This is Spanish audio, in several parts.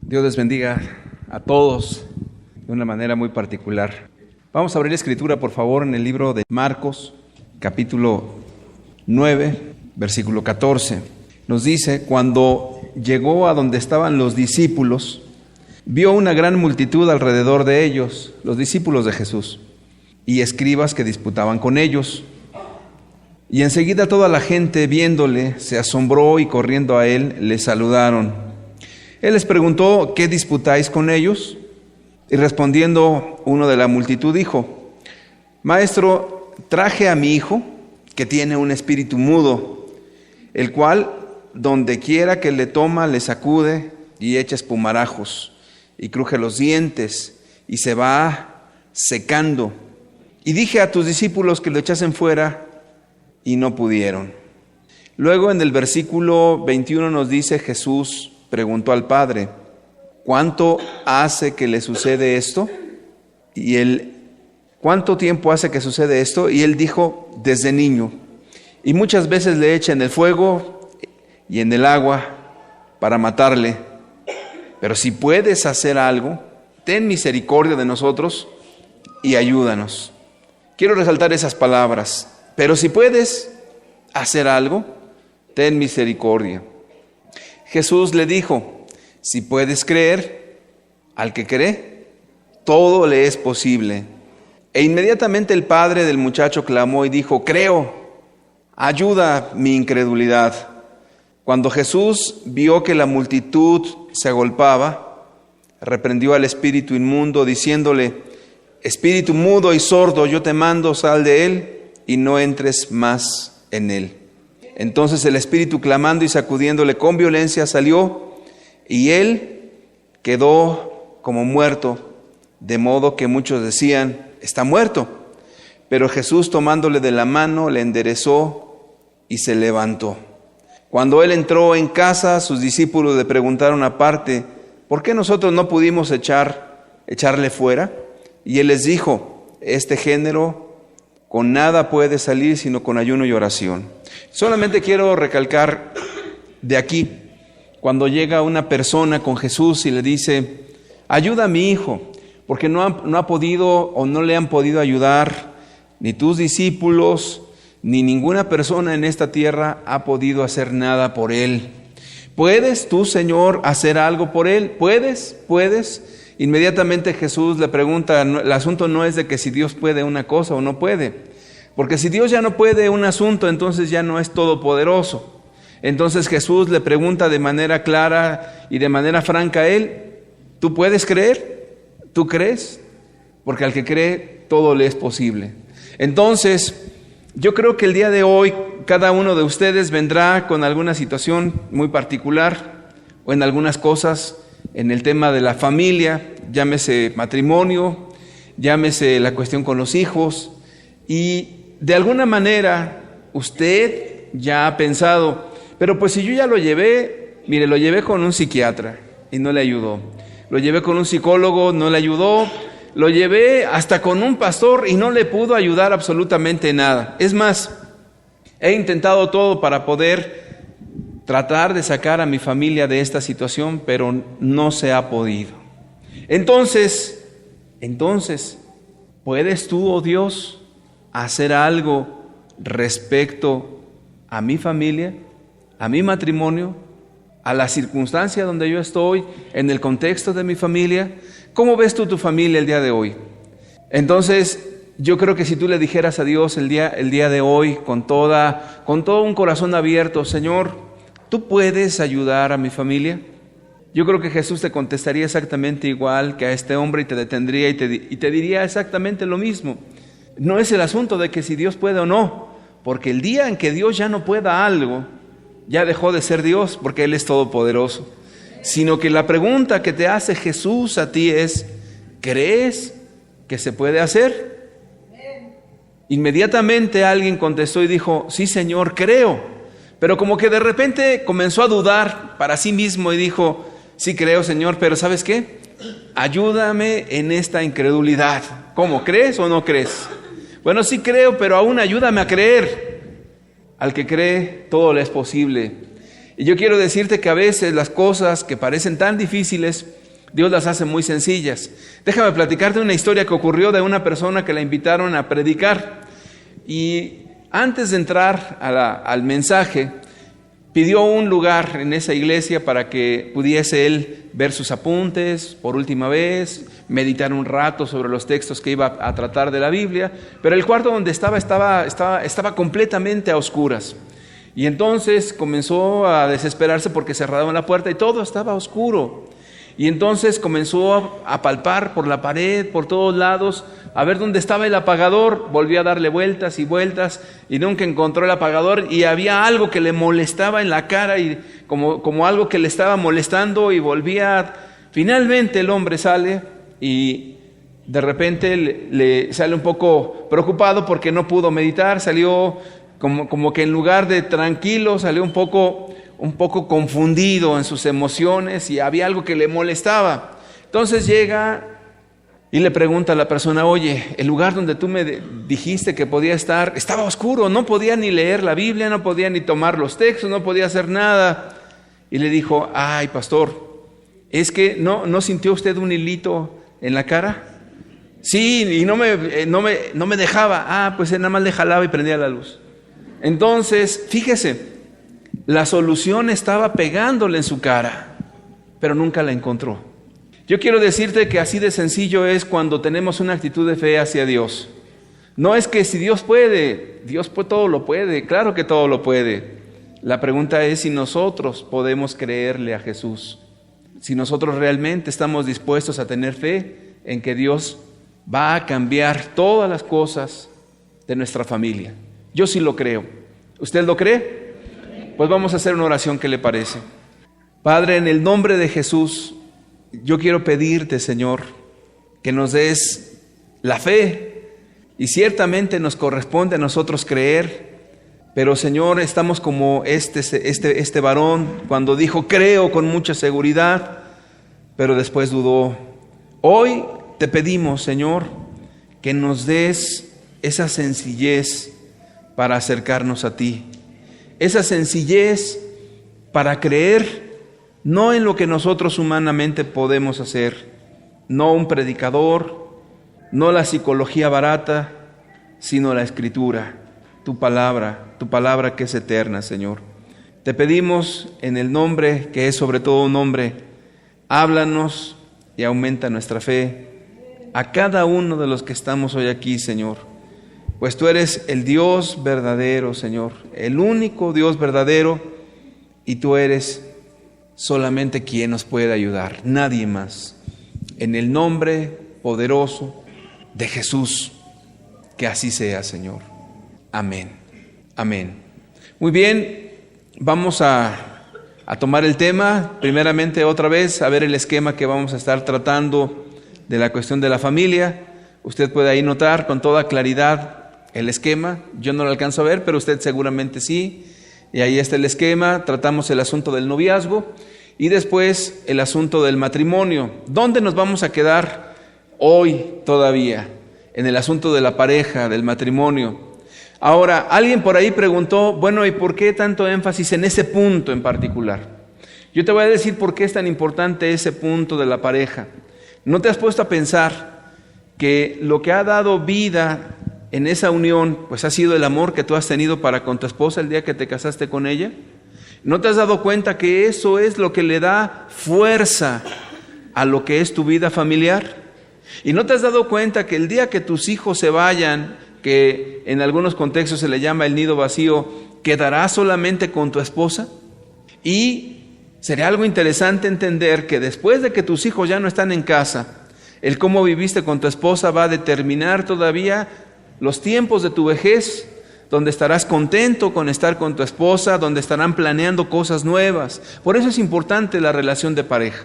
Dios les bendiga a todos de una manera muy particular. Vamos a abrir la escritura, por favor, en el libro de Marcos, capítulo 9, versículo 14. Nos dice: cuando llegó a donde estaban los discípulos, vio una gran multitud alrededor de ellos, los discípulos de Jesús, y escribas que disputaban con ellos. Y enseguida toda la gente, viéndole, se asombró y corriendo a él, le saludaron. Él les preguntó: ¿qué disputáis con ellos? Y respondiendo uno de la multitud dijo: Maestro, traje a mi hijo, que tiene un espíritu mudo, el cual donde quiera que le toma, le sacude y echa espumarajos, y cruje los dientes, y se va secando. Y dije a tus discípulos que lo echasen fuera, y no pudieron. Luego en el versículo 21 nos dice: Jesús preguntó al Padre: ¿cuánto hace que le sucede esto? Y él, ¿cuánto tiempo hace que sucede esto? Y él dijo: desde niño. Y muchas veces le echa en el fuego y en el agua para matarle. Pero si puedes hacer algo, ten misericordia de nosotros y ayúdanos. Quiero resaltar esas palabras. Pero si puedes hacer algo, ten misericordia. Jesús le dijo: si puedes creer, al que cree, todo le es posible. E inmediatamente el padre del muchacho clamó y dijo: creo, ayuda mi incredulidad. Cuando Jesús vio que la multitud se agolpaba, reprendió al espíritu inmundo, diciéndole: espíritu mudo y sordo, yo te mando, sal de él y no entres más en él. Entonces el espíritu, clamando y sacudiéndole con violencia, salió, y él quedó como muerto, de modo que muchos decían: está muerto. Pero Jesús, tomándole de la mano, le enderezó y se levantó. Cuando él entró en casa, sus discípulos le preguntaron aparte: ¿por qué nosotros no pudimos echarle fuera? Y él les dijo: este género con nada puede salir sino con ayuno y oración. Solamente quiero recalcar de aquí, cuando llega una persona con Jesús y le dice: ayuda a mi hijo, porque no ha podido o no le han podido ayudar ni tus discípulos, ni ninguna persona en esta tierra ha podido hacer nada por él. ¿Puedes tú, Señor, hacer algo por él? ¿Puedes? Inmediatamente Jesús le pregunta: el asunto no es de que si Dios puede una cosa o no puede, porque si Dios ya no puede un asunto, entonces ya no es todopoderoso. Entonces Jesús le pregunta de manera clara y de manera franca a él: ¿tú puedes creer? ¿Tú crees? Porque al que cree todo le es posible. Entonces yo creo que el día de hoy cada uno de ustedes vendrá con alguna situación muy particular o en algunas cosas, en el tema de la familia, llámese matrimonio, llámese la cuestión con los hijos, y de alguna manera usted ya ha pensado: pero pues si yo ya lo llevé, mire, lo llevé con un psiquiatra y no le ayudó, lo llevé con un psicólogo, no le ayudó, lo llevé hasta con un pastor y no le pudo ayudar absolutamente nada. Es más, he intentado todo para poder tratar de sacar a mi familia de esta situación, pero no se ha podido. Entonces, ¿puedes tú, oh Dios, hacer algo respecto a mi familia, a mi matrimonio, a la circunstancia donde yo estoy, en el contexto de mi familia? ¿Cómo ves tú tu familia el día de hoy? Entonces, yo creo que si tú le dijeras a Dios el día de hoy con todo un corazón abierto: Señor, ¿tú puedes ayudar a mi familia? Yo creo que Jesús te contestaría exactamente igual que a este hombre y te detendría y te diría exactamente lo mismo. No es el asunto de que si Dios puede o no, porque el día en que Dios ya no pueda algo, ya dejó de ser Dios, porque Él es todopoderoso. Sino que la pregunta que te hace Jesús a ti es: ¿crees que se puede hacer? Inmediatamente alguien contestó y dijo: sí, Señor, creo. Pero como que de repente comenzó a dudar para sí mismo y dijo: sí creo, Señor, pero ¿sabes qué? Ayúdame en esta incredulidad. ¿Cómo? ¿Crees o no crees? Bueno, sí creo, pero aún ayúdame a creer. Al que cree, todo le es posible. Y yo quiero decirte que a veces las cosas que parecen tan difíciles, Dios las hace muy sencillas. Déjame platicarte una historia que ocurrió de una persona que la invitaron a predicar. Y antes de entrar al mensaje, pidió un lugar en esa iglesia para que pudiese él ver sus apuntes por última vez, meditar un rato sobre los textos que iba a tratar de la Biblia, pero el cuarto donde estaba completamente a oscuras. Y entonces comenzó a desesperarse porque cerraron la puerta y todo estaba oscuro. Y entonces comenzó a palpar por la pared, por todos lados, a ver dónde estaba el apagador. Volvió a darle vueltas y vueltas y nunca encontró el apagador, y había algo que le molestaba en la cara, y como algo que le estaba molestando, y finalmente el hombre sale y de repente le sale un poco preocupado porque no pudo meditar. Salió como que en lugar de tranquilo, salió un poco confundido en sus emociones, y había algo que le molestaba. Entonces llega y le pregunta a la persona: oye, el lugar donde tú me dijiste que podía estar estaba oscuro, no podía ni leer la Biblia, no podía ni tomar los textos, no podía hacer nada. Y le dijo: ay, pastor, ¿es que no sintió usted un hilito en la cara? Sí, y no me dejaba. Pues él nada más le jalaba y prendía la luz. Entonces, fíjese, la solución estaba pegándole en su cara, pero nunca la encontró. Yo quiero decirte que así de sencillo es cuando tenemos una actitud de fe hacia Dios. No es que si Dios puede, todo lo puede, claro que todo lo puede. La pregunta es si nosotros podemos creerle a Jesús, si nosotros realmente estamos dispuestos a tener fe en que Dios va a cambiar todas las cosas de nuestra familia. Yo sí lo creo. ¿Usted lo cree? Pues vamos a hacer una oración. ¿Qué le parece? Padre, en el nombre de Jesús, yo quiero pedirte, Señor, que nos des la fe, y ciertamente nos corresponde a nosotros creer, pero Señor, estamos como este varón cuando dijo: creo con mucha seguridad, pero después dudó. Hoy te pedimos, Señor, que nos des esa sencillez para acercarnos a ti, esa sencillez para creer no en lo que nosotros humanamente podemos hacer, no un predicador, no la psicología barata, sino la Escritura, tu palabra que es eterna, Señor. Te pedimos en el nombre que es sobre todo un nombre, háblanos y aumenta nuestra fe a cada uno de los que estamos hoy aquí, Señor. Pues tú eres el Dios verdadero, Señor, el único Dios verdadero, y tú eres solamente quien nos puede ayudar, nadie más. En el nombre poderoso de Jesús, que así sea, Señor. Amén. Amén. Muy bien, vamos a tomar el tema. Primeramente, otra vez, a ver el esquema que vamos a estar tratando de la cuestión de la familia. Usted puede ahí notar con toda claridad el esquema. Yo no lo alcanzo a ver, pero usted seguramente sí. Y ahí está el esquema. Tratamos el asunto del noviazgo y después el asunto del matrimonio. ¿Dónde nos vamos a quedar hoy todavía? En el asunto de la pareja, del matrimonio. Ahora, alguien por ahí preguntó: bueno, ¿y por qué tanto énfasis en ese punto en particular? Yo te voy a decir por qué es tan importante ese punto de la pareja. ¿No te has puesto a pensar que lo que ha dado vida en esa unión, pues ha sido el amor que tú has tenido para con tu esposa el día que te casaste con ella? ¿No te has dado cuenta que eso es lo que le da fuerza a lo que es tu vida familiar? ¿Y no te has dado cuenta que el día que tus hijos se vayan, que en algunos contextos se le llama el nido vacío, quedarás solamente con tu esposa? Y sería algo interesante entender que después de que tus hijos ya no están en casa, el cómo viviste con tu esposa va a determinar todavía los tiempos de tu vejez, donde estarás contento con estar con tu esposa, donde estarán planeando cosas nuevas. Por eso es importante la relación de pareja.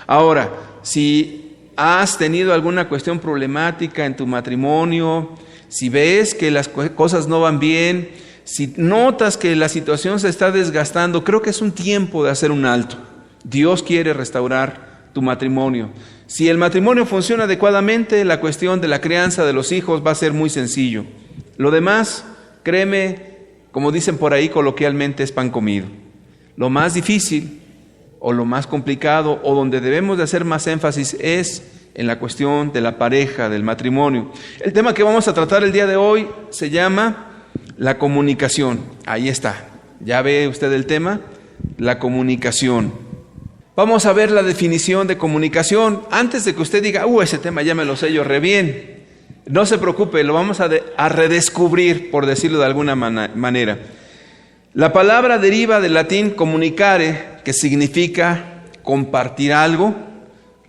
Ahora, si has tenido alguna cuestión problemática en tu matrimonio, si ves que las cosas no van bien, si notas que la situación se está desgastando, creo que es un tiempo de hacer un alto. Dios quiere restaurar tu matrimonio. Si el matrimonio funciona adecuadamente, la cuestión de la crianza de los hijos va a ser muy sencillo. Lo demás, créeme, como dicen por ahí coloquialmente, es pan comido. Lo más difícil o lo más complicado o donde debemos de hacer más énfasis es en la cuestión de la pareja, del matrimonio. El tema que vamos a tratar el día de hoy se llama la comunicación. Ahí está. ¿Ya ve usted el tema? La comunicación. Vamos a ver la definición de comunicación. Antes de que usted diga, ese tema ya me lo sé yo re bien. No se preocupe, lo vamos a redescubrir, por decirlo de alguna manera. La palabra deriva del latín comunicare, que significa compartir algo,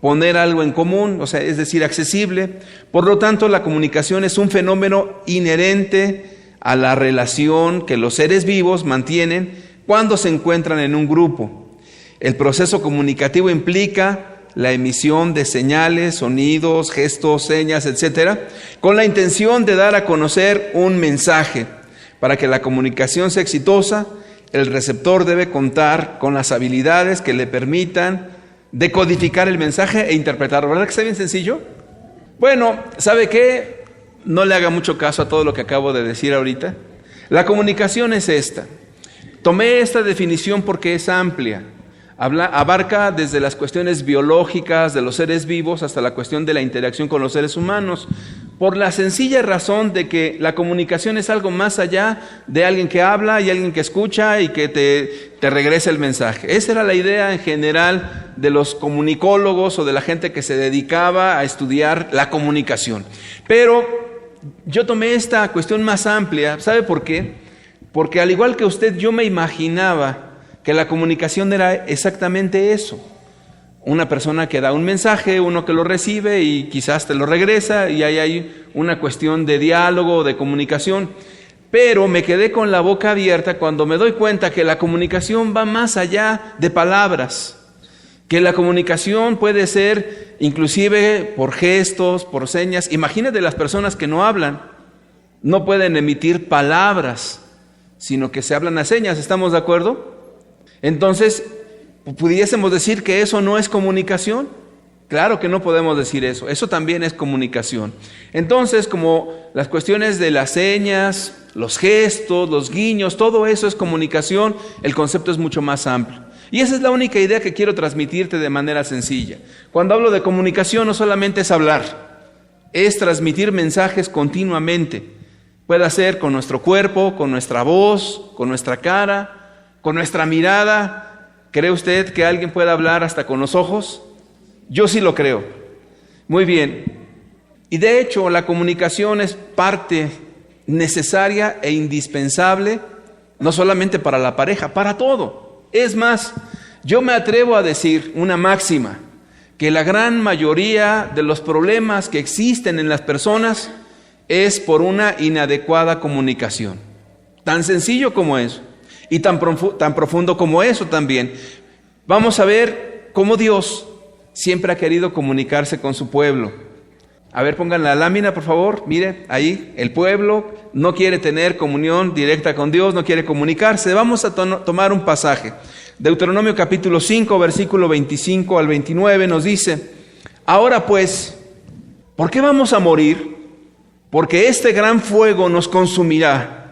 poner algo en común, o sea, es decir, accesible. Por lo tanto, la comunicación es un fenómeno inherente a la relación que los seres vivos mantienen cuando se encuentran en un grupo. El proceso comunicativo implica la emisión de señales, sonidos, gestos, señas, etcétera, con la intención de dar a conocer un mensaje. Para que la comunicación sea exitosa, el receptor debe contar con las habilidades que le permitan decodificar el mensaje e interpretarlo. ¿Verdad que está bien sencillo? Bueno, ¿sabe qué? No le haga mucho caso a todo lo que acabo de decir ahorita. La comunicación es esta. Tomé esta definición porque es amplia. Abarca desde las cuestiones biológicas de los seres vivos hasta la cuestión de la interacción con los seres humanos, por la sencilla razón de que la comunicación es algo más allá de alguien que habla y alguien que escucha y que te regresa el mensaje. Esa era la idea en general de los comunicólogos o de la gente que se dedicaba a estudiar la comunicación. Pero yo tomé esta cuestión más amplia. ¿Sabe por qué? Porque al igual que usted, yo me imaginaba que la comunicación era exactamente eso. Una persona que da un mensaje, uno que lo recibe y quizás te lo regresa, y ahí hay una cuestión de diálogo, de comunicación. Pero me quedé con la boca abierta cuando me doy cuenta que la comunicación va más allá de palabras, que la comunicación puede ser inclusive por gestos, por señas. Imagínate las personas que no hablan, no pueden emitir palabras, sino que se hablan a señas, ¿estamos de acuerdo? Entonces, ¿pudiésemos decir que eso no es comunicación? Claro que no podemos decir eso. Eso también es comunicación. Entonces, como las cuestiones de las señas, los gestos, los guiños, todo eso es comunicación, el concepto es mucho más amplio. Y esa es la única idea que quiero transmitirte de manera sencilla. Cuando hablo de comunicación, no solamente es hablar, es transmitir mensajes continuamente. Puede ser con nuestro cuerpo, con nuestra voz, con nuestra cara, con nuestra mirada. ¿Cree usted que alguien pueda hablar hasta con los ojos? Yo sí lo creo. Muy bien. Y de hecho, la comunicación es parte necesaria e indispensable, no solamente para la pareja, para todo. Es más, yo me atrevo a decir una máxima, que la gran mayoría de los problemas que existen en las personas es por una inadecuada comunicación. Tan sencillo como eso. Y tan profundo como eso también. Vamos a ver cómo Dios siempre ha querido comunicarse con su pueblo. A ver, pongan la lámina, por favor. Mire, ahí, el pueblo no quiere tener comunión directa con Dios, no quiere comunicarse. Vamos a tomar un pasaje. Deuteronomio capítulo 5, versículo 25 al 29 nos dice: ahora pues, ¿por qué vamos a morir? Porque este gran fuego nos consumirá.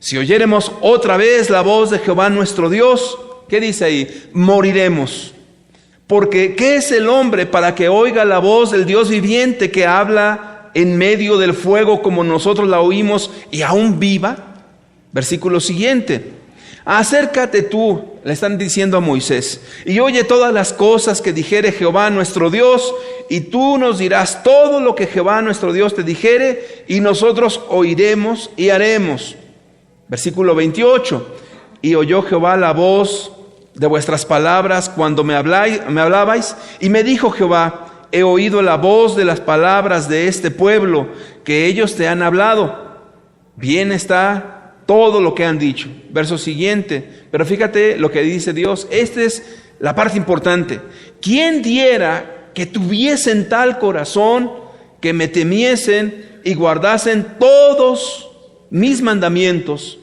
Si oyéremos otra vez la voz de Jehová nuestro Dios, ¿qué dice ahí? Moriremos. Porque ¿qué es el hombre para que oiga la voz del Dios viviente que habla en medio del fuego como nosotros la oímos y aún viva? Versículo siguiente. Acércate tú, le están diciendo a Moisés, y oye todas las cosas que dijere Jehová nuestro Dios, y tú nos dirás todo lo que Jehová nuestro Dios te dijere, y nosotros oiremos y haremos. Versículo 28, y oyó Jehová la voz de vuestras palabras cuando me hablabais, y me dijo Jehová, he oído la voz de las palabras de este pueblo, que ellos te han hablado. Bien está todo lo que han dicho. Verso siguiente, pero fíjate lo que dice Dios, esta es la parte importante. ¿Quién diera que tuviesen tal corazón, que me temiesen y guardasen todos mis mandamientos,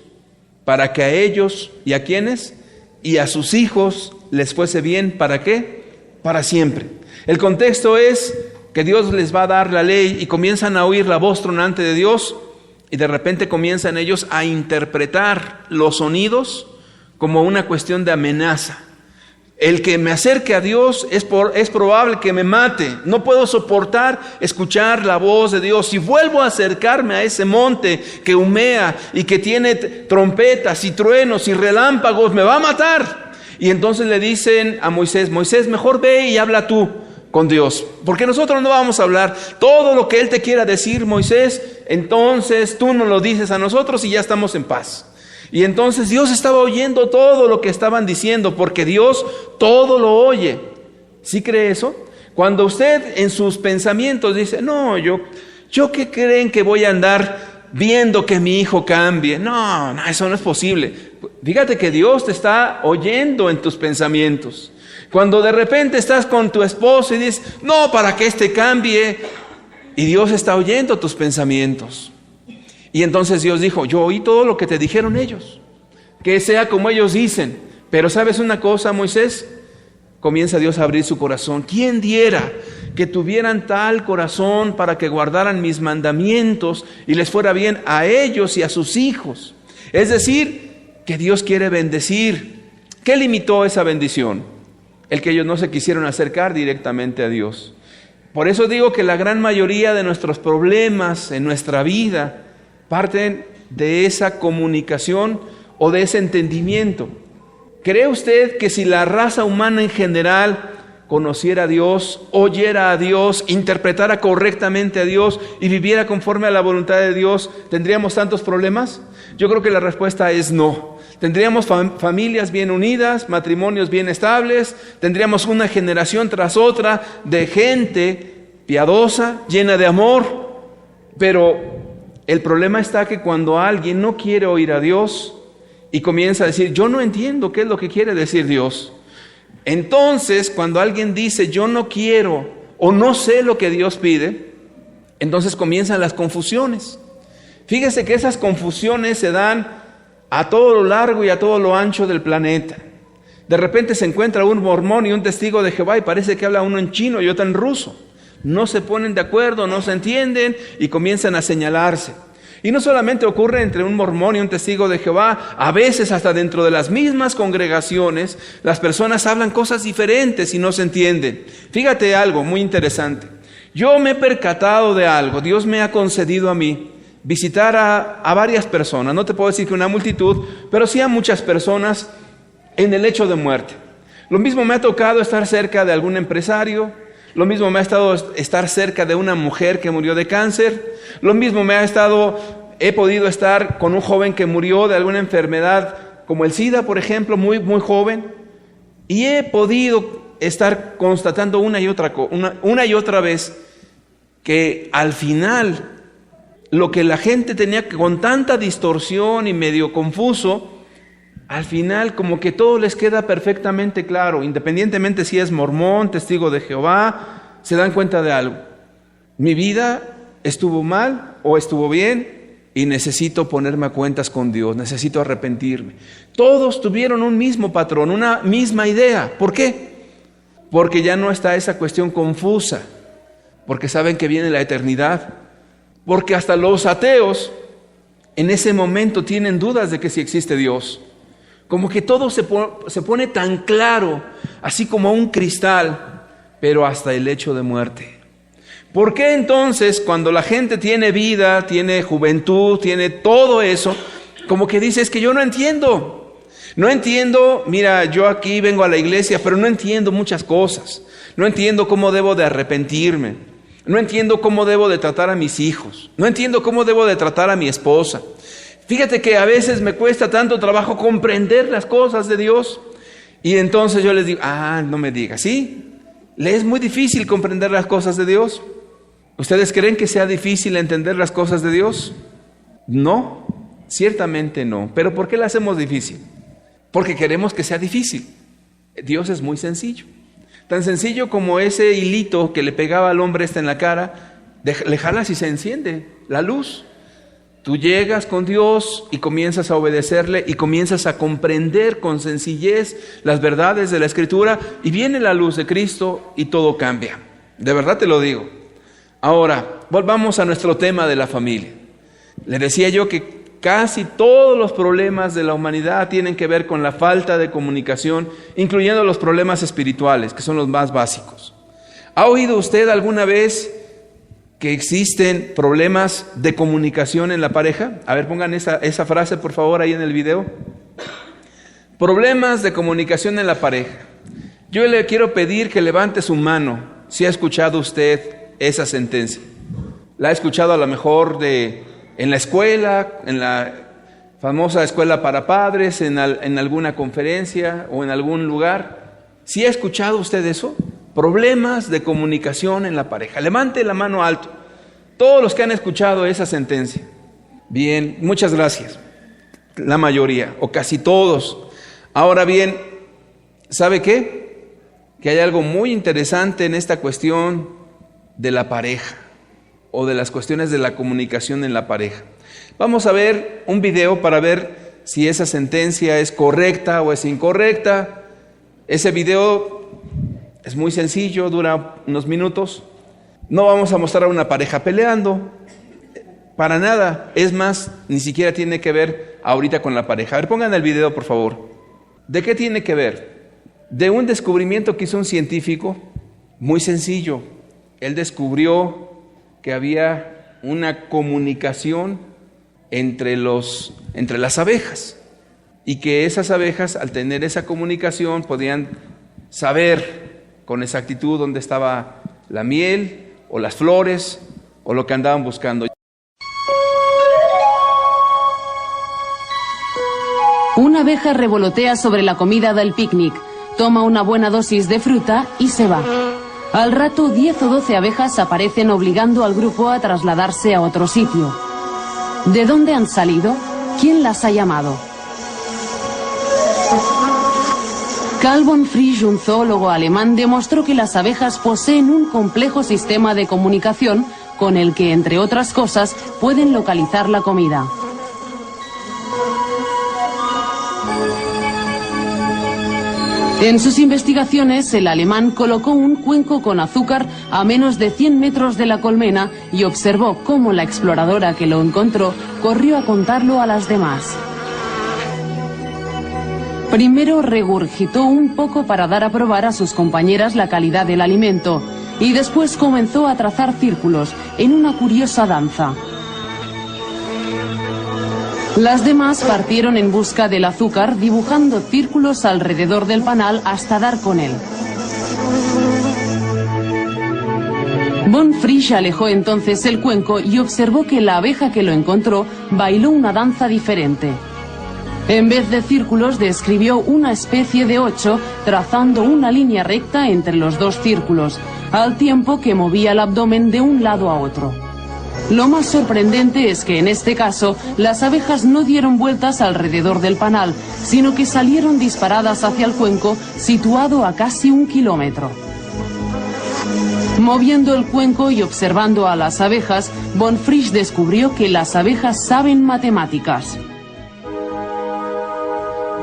para que a ellos y a quienes y a sus hijos les fuese bien? ¿Para qué? Para siempre. El contexto es que Dios les va a dar la ley y comienzan a oír la voz tronante de Dios y de repente comienzan ellos a interpretar los sonidos como una cuestión de amenaza. El que me acerque a Dios es probable que me mate. No puedo soportar escuchar la voz de Dios. Si vuelvo a acercarme a ese monte que humea y que tiene trompetas y truenos y relámpagos, me va a matar. Y entonces le dicen a Moisés, Moisés, mejor ve y habla tú con Dios, porque nosotros no vamos a hablar. Todo lo que Él te quiera decir, Moisés, entonces tú nos lo dices a nosotros y ya estamos en paz. Y entonces Dios estaba oyendo todo lo que estaban diciendo, porque Dios todo lo oye. ¿Sí cree eso? Cuando usted en sus pensamientos dice, no, yo ¿qué creen que voy a andar viendo que mi hijo cambie? No, eso no es posible. Fíjate que Dios te está oyendo en tus pensamientos. Cuando de repente estás con tu esposo y dices, no, para que cambie, y Dios está oyendo tus pensamientos. Y entonces Dios dijo, yo oí todo lo que te dijeron ellos, que sea como ellos dicen. Pero ¿sabes una cosa, Moisés? Comienza Dios a abrir su corazón. ¿Quién diera que tuvieran tal corazón para que guardaran mis mandamientos y les fuera bien a ellos y a sus hijos? Es decir, que Dios quiere bendecir. ¿Qué limitó esa bendición? El que ellos no se quisieron acercar directamente a Dios. Por eso digo que la gran mayoría de nuestros problemas en nuestra vida parten de esa comunicación o de ese entendimiento. ¿Cree usted que si la raza humana en general conociera a Dios, oyera a Dios, interpretara correctamente a Dios y viviera conforme a la voluntad de Dios, tendríamos tantos problemas? Yo creo que la respuesta es no. Tendríamos familias bien unidas, matrimonios bien estables, tendríamos una generación tras otra de gente piadosa, llena de amor, pero el problema está que cuando alguien no quiere oír a Dios y comienza a decir, yo no entiendo qué es lo que quiere decir Dios. Entonces, cuando alguien dice, yo no quiero o no sé lo que Dios pide, entonces comienzan las confusiones. Fíjese que esas confusiones se dan a todo lo largo y a todo lo ancho del planeta. De repente se encuentra un mormón y un testigo de Jehová y parece que habla uno en chino y otro en ruso. No se ponen de acuerdo, no se entienden y comienzan a señalarse. Y no solamente ocurre entre un mormón y un testigo de Jehová, a veces hasta dentro de las mismas congregaciones, las personas hablan cosas diferentes y no se entienden. Fíjate algo muy interesante. Yo me he percatado de algo, Dios me ha concedido a mí visitar a varias personas, no te puedo decir que una multitud, pero sí a muchas personas en el lecho de muerte. Lo mismo me ha tocado estar cerca de algún empresario. Lo mismo me ha estado estar cerca de una mujer que murió de cáncer. Lo mismo he podido estar con un joven que murió de alguna enfermedad como el SIDA, por ejemplo, muy, muy joven. Y he podido estar constatando una y otra vez que al final lo que la gente tenía con tanta distorsión y medio confuso, al final como que todo les queda perfectamente claro, independientemente si es mormón, testigo de Jehová, se dan cuenta de algo. Mi vida estuvo mal o estuvo bien y necesito ponerme a cuentas con Dios, necesito arrepentirme. Todos tuvieron un mismo patrón, una misma idea. ¿Por qué? Porque ya no está esa cuestión confusa, porque saben que viene la eternidad, porque hasta los ateos en ese momento tienen dudas de que sí existe Dios. Como que todo se pone tan claro, así como un cristal, pero hasta el hecho de muerte. ¿Por qué entonces cuando la gente tiene vida, tiene juventud, tiene todo eso, como que dice, es que yo no entiendo? No entiendo, mira, yo aquí vengo a la iglesia, pero no entiendo muchas cosas. No entiendo cómo debo de arrepentirme. No entiendo cómo debo de tratar a mis hijos. No entiendo cómo debo de tratar a mi esposa. Fíjate que a veces me cuesta tanto trabajo comprender las cosas de Dios. Y entonces yo les digo, no me digas, ¿sí? ¿Le es muy difícil comprender las cosas de Dios? ¿Ustedes creen que sea difícil entender las cosas de Dios? No, ciertamente no. ¿Pero por qué las hacemos difícil? Porque queremos que sea difícil. Dios es muy sencillo. Tan sencillo como ese hilito que le pegaba al hombre en la cara, le jalas y se enciende la luz. Tú llegas con Dios y comienzas a obedecerle y comienzas a comprender con sencillez las verdades de la Escritura y viene la luz de Cristo y todo cambia. De verdad te lo digo. Ahora, volvamos a nuestro tema de la familia. Le decía yo que Casi todos los problemas de la humanidad tienen que ver con la falta de comunicación, incluyendo los problemas espirituales, que son los más básicos. ¿Ha oído usted alguna vez que existen problemas de comunicación en la pareja? A ver, pongan esa frase, por favor, ahí en el video. Problemas de comunicación en la pareja. Yo le quiero pedir que levante su mano si ha escuchado usted esa sentencia. La ha escuchado a lo mejor en la escuela, en la famosa escuela para padres, en alguna conferencia o en algún lugar. ¿Sí ha escuchado usted eso? Problemas de comunicación en la pareja. Levante la mano alto. Todos los que han escuchado esa sentencia. Bien, muchas gracias. La mayoría, o casi todos. Ahora bien, ¿sabe qué? Que hay algo muy interesante en esta cuestión de la pareja, o de las cuestiones de la comunicación en la pareja. Vamos a ver un video para ver si esa sentencia es correcta o es incorrecta. Ese video es muy sencillo, dura unos minutos. No vamos a mostrar a una pareja peleando, para nada. Es más, ni siquiera tiene que ver ahorita con la pareja. A ver, pongan el video, por favor. ¿De qué tiene que ver? De un descubrimiento que hizo un científico, muy sencillo. Él descubrió que había una comunicación entre las abejas, y que esas abejas, al tener esa comunicación, podían saber con exactitud dónde estaba la miel o las flores o lo que andaban buscando. Una abeja revolotea sobre la comida del picnic, toma una buena dosis de fruta y se va. Al rato, 10 o 12 abejas aparecen obligando al grupo a trasladarse a otro sitio. ¿De dónde han salido? ¿Quién las ha llamado? Carl von Frisch, un zoólogo alemán, demostró que las abejas poseen un complejo sistema de comunicación con el que, entre otras cosas, pueden localizar la comida. En sus investigaciones, el alemán colocó un cuenco con azúcar a menos de 100 metros de la colmena y observó cómo la exploradora que lo encontró corrió a contarlo a las demás. Primero regurgitó un poco para dar a probar a sus compañeras la calidad del alimento y después comenzó a trazar círculos en una curiosa danza. Las demás partieron en busca del azúcar, dibujando círculos alrededor del panal hasta dar con él. Von Frisch alejó entonces el cuenco y observó que la abeja que lo encontró bailó una danza diferente. En vez de círculos, describió una especie de 8, trazando una línea recta entre los dos círculos, al tiempo que movía el abdomen de un lado a otro. Lo más sorprendente es que en este caso las abejas no dieron vueltas alrededor del panal, sino que salieron disparadas hacia el cuenco, situado a casi 1 kilómetro. Moviendo el cuenco y observando a las abejas, von Frisch descubrió que las abejas saben matemáticas.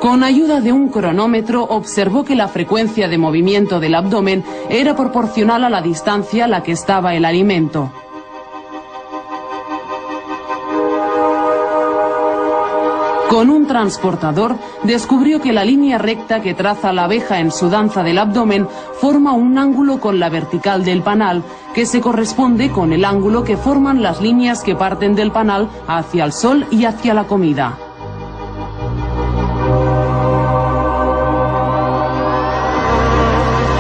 Con ayuda de un cronómetro observó que la frecuencia de movimiento del abdomen era proporcional a la distancia a la que estaba el alimento. Con un transportador descubrió que la línea recta que traza la abeja en su danza del abdomen forma un ángulo con la vertical del panal, que se corresponde con el ángulo que forman las líneas que parten del panal hacia el sol y hacia la comida.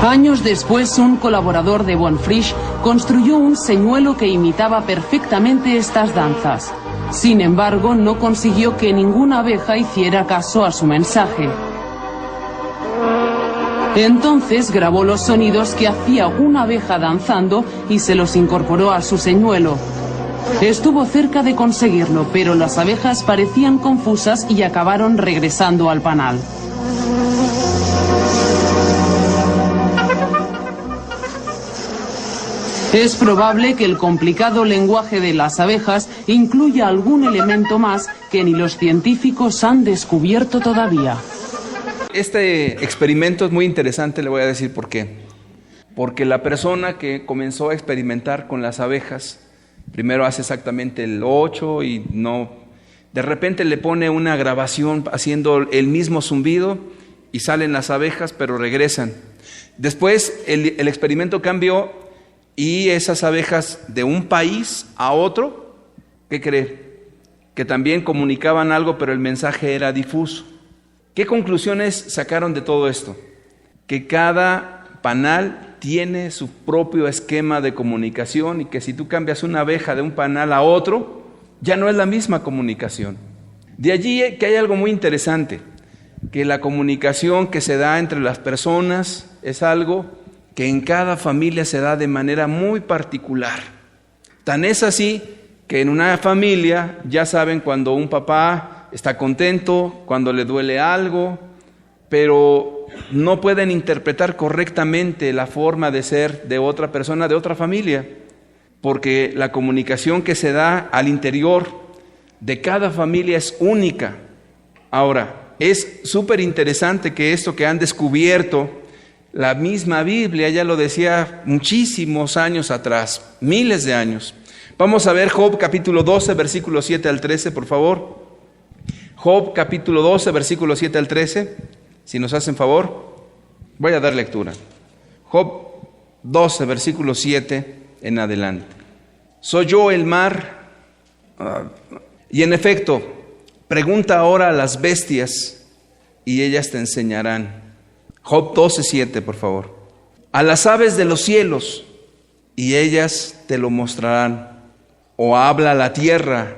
Años después, un colaborador de von Frisch construyó un señuelo que imitaba perfectamente estas danzas. Sin embargo, no consiguió que ninguna abeja hiciera caso a su mensaje. Entonces grabó los sonidos que hacía una abeja danzando y se los incorporó a su señuelo. Estuvo cerca de conseguirlo, pero las abejas parecían confusas y acabaron regresando al panal. Es probable que el complicado lenguaje de las abejas incluya algún elemento más que ni los científicos han descubierto todavía. Este experimento es muy interesante, le voy a decir por qué. Porque la persona que comenzó a experimentar con las abejas, primero hace exactamente el 8 y no De repente le pone una grabación haciendo el mismo zumbido y salen las abejas, pero regresan. Después el experimento cambió y esas abejas de un país a otro, ¿qué cree? Que también comunicaban algo, pero el mensaje era difuso. ¿Qué conclusiones sacaron de todo esto? Que cada panal tiene su propio esquema de comunicación y que si tú cambias una abeja de un panal a otro, ya no es la misma comunicación. De allí que hay algo muy interesante, que la comunicación que se da entre las personas es algo que en cada familia se da de manera muy particular. Tan es así que en una familia ya saben cuando un papá está contento, cuando le duele algo, pero no pueden interpretar correctamente la forma de ser de otra persona, de otra familia, porque la comunicación que se da al interior de cada familia es única. Ahora, es súper interesante que esto que han descubierto, la misma Biblia ya lo decía muchísimos años atrás, miles de años. Vamos a ver Job capítulo 12, versículos 7 al 13, por favor. Job capítulo 12, versículos 7 al 13, si nos hacen favor. Voy a dar lectura. Job 12, versículo 7 en adelante. ¿Soy yo el mar? Y en efecto, pregunta ahora a las bestias y ellas te enseñarán. Job 12, 7, por favor. A las aves de los cielos y ellas te lo mostrarán. O habla la tierra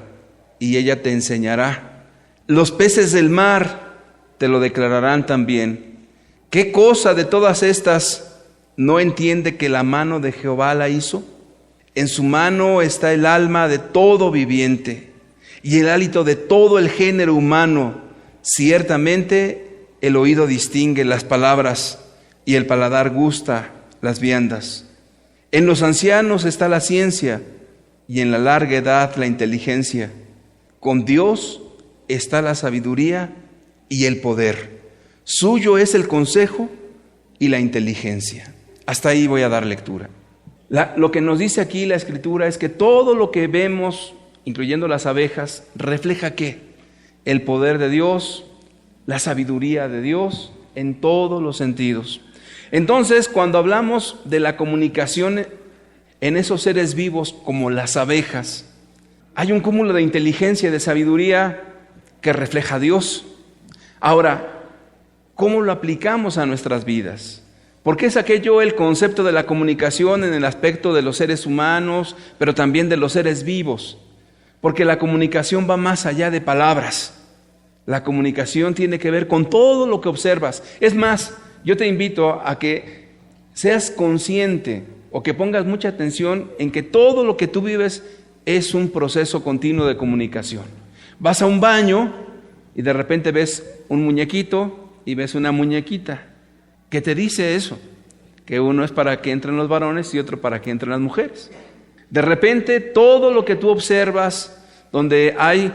y ella te enseñará. Los peces del mar te lo declararán también. ¿Qué cosa de todas estas no entiende que la mano de Jehová la hizo? En su mano está el alma de todo viviente y el hálito de todo el género humano. Ciertamente el oído distingue las palabras y el paladar gusta las viandas. En los ancianos está la ciencia y en la larga edad la inteligencia. Con Dios está la sabiduría y el poder. Suyo es el consejo y la inteligencia. Hasta ahí voy a dar lectura. Lo que nos dice aquí la Escritura es que todo lo que vemos, incluyendo las abejas, refleja ¿qué? El poder de Dios, la sabiduría de Dios en todos los sentidos. Entonces, cuando hablamos de la comunicación en esos seres vivos como las abejas, hay un cúmulo de inteligencia y de sabiduría que refleja a Dios. Ahora, ¿cómo lo aplicamos a nuestras vidas? ¿Por qué saqué yo el concepto de la comunicación en el aspecto de los seres humanos, pero también de los seres vivos? Porque la comunicación va más allá de palabras. La comunicación tiene que ver con todo lo que observas. Es más, yo te invito a que seas consciente o que pongas mucha atención en que todo lo que tú vives es un proceso continuo de comunicación. Vas a un baño y de repente ves un muñequito y ves una muñequita. ¿Qué te dice eso? Que uno es para que entren los varones y otro para que entren las mujeres. De repente todo lo que tú observas, donde hay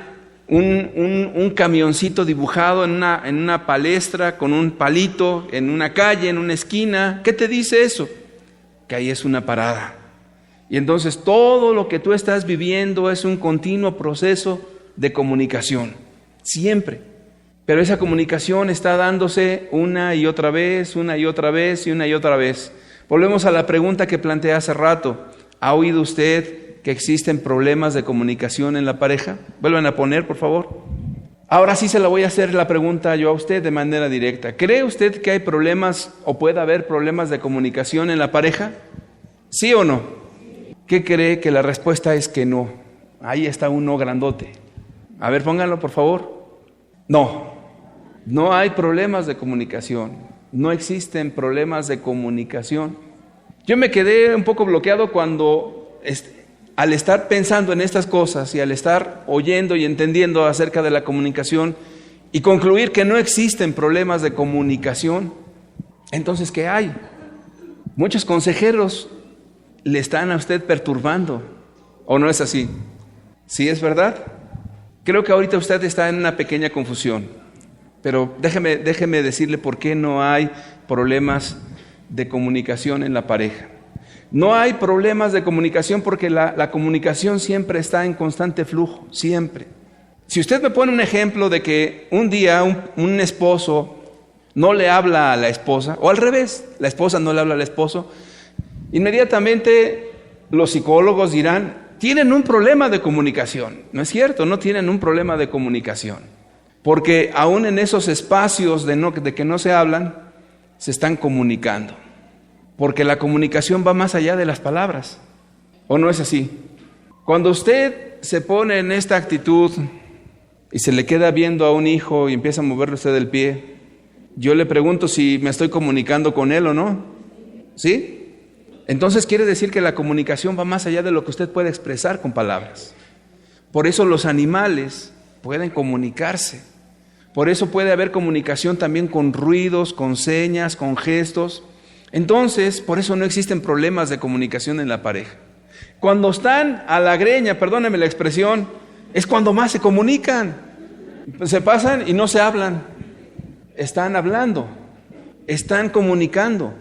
un camioncito dibujado en una palestra con un palito, en una calle, en una esquina, ¿qué te dice eso? Que ahí es una parada. Y entonces todo lo que tú estás viviendo es un continuo proceso de comunicación, siempre. Pero esa comunicación está dándose una y otra vez, una y otra vez y una y otra vez. Volvemos a la pregunta que planteé hace rato. ¿Ha oído usted que existen problemas de comunicación en la pareja? Vuelvan a poner, por favor. Ahora sí se la voy a hacer la pregunta yo a usted de manera directa. ¿Cree usted que hay problemas o puede haber problemas de comunicación en la pareja? ¿Sí o no? ¿Qué cree? Que la respuesta es que no. Ahí está un no grandote. A ver, pónganlo, por favor. No hay problemas de comunicación. No existen problemas de comunicación. Yo me quedé un poco bloqueado cuando, al estar pensando en estas cosas y al estar oyendo y entendiendo acerca de la comunicación y concluir que no existen problemas de comunicación, entonces, ¿qué hay? Muchos consejeros le están a usted perturbando, ¿o no es así? ¿Sí es verdad? Creo que ahorita usted está en una pequeña confusión, pero déjeme decirle por qué no hay problemas de comunicación en la pareja. No hay problemas de comunicación porque la comunicación siempre está en constante flujo, siempre. Si usted me pone un ejemplo de que un día un esposo no le habla a la esposa, o al revés, la esposa no le habla al esposo, inmediatamente los psicólogos dirán, tienen un problema de comunicación. No es cierto, no tienen un problema de comunicación. Porque aún en esos espacios de que no se hablan, se están comunicando. Porque la comunicación va más allá de las palabras. ¿O no es así? Cuando usted se pone en esta actitud y se le queda viendo a un hijo y empieza a moverle usted el pie, yo le pregunto si me estoy comunicando con él o no. ¿Sí? Entonces quiere decir que la comunicación va más allá de lo que usted puede expresar con palabras. Por eso los animales pueden comunicarse. Por eso puede haber comunicación también con ruidos, con señas, con gestos. Entonces, por eso no existen problemas de comunicación en la pareja. Cuando están a la greña, perdónenme la expresión, es cuando más se comunican. Se pasan y no se hablan. Están hablando, están comunicando.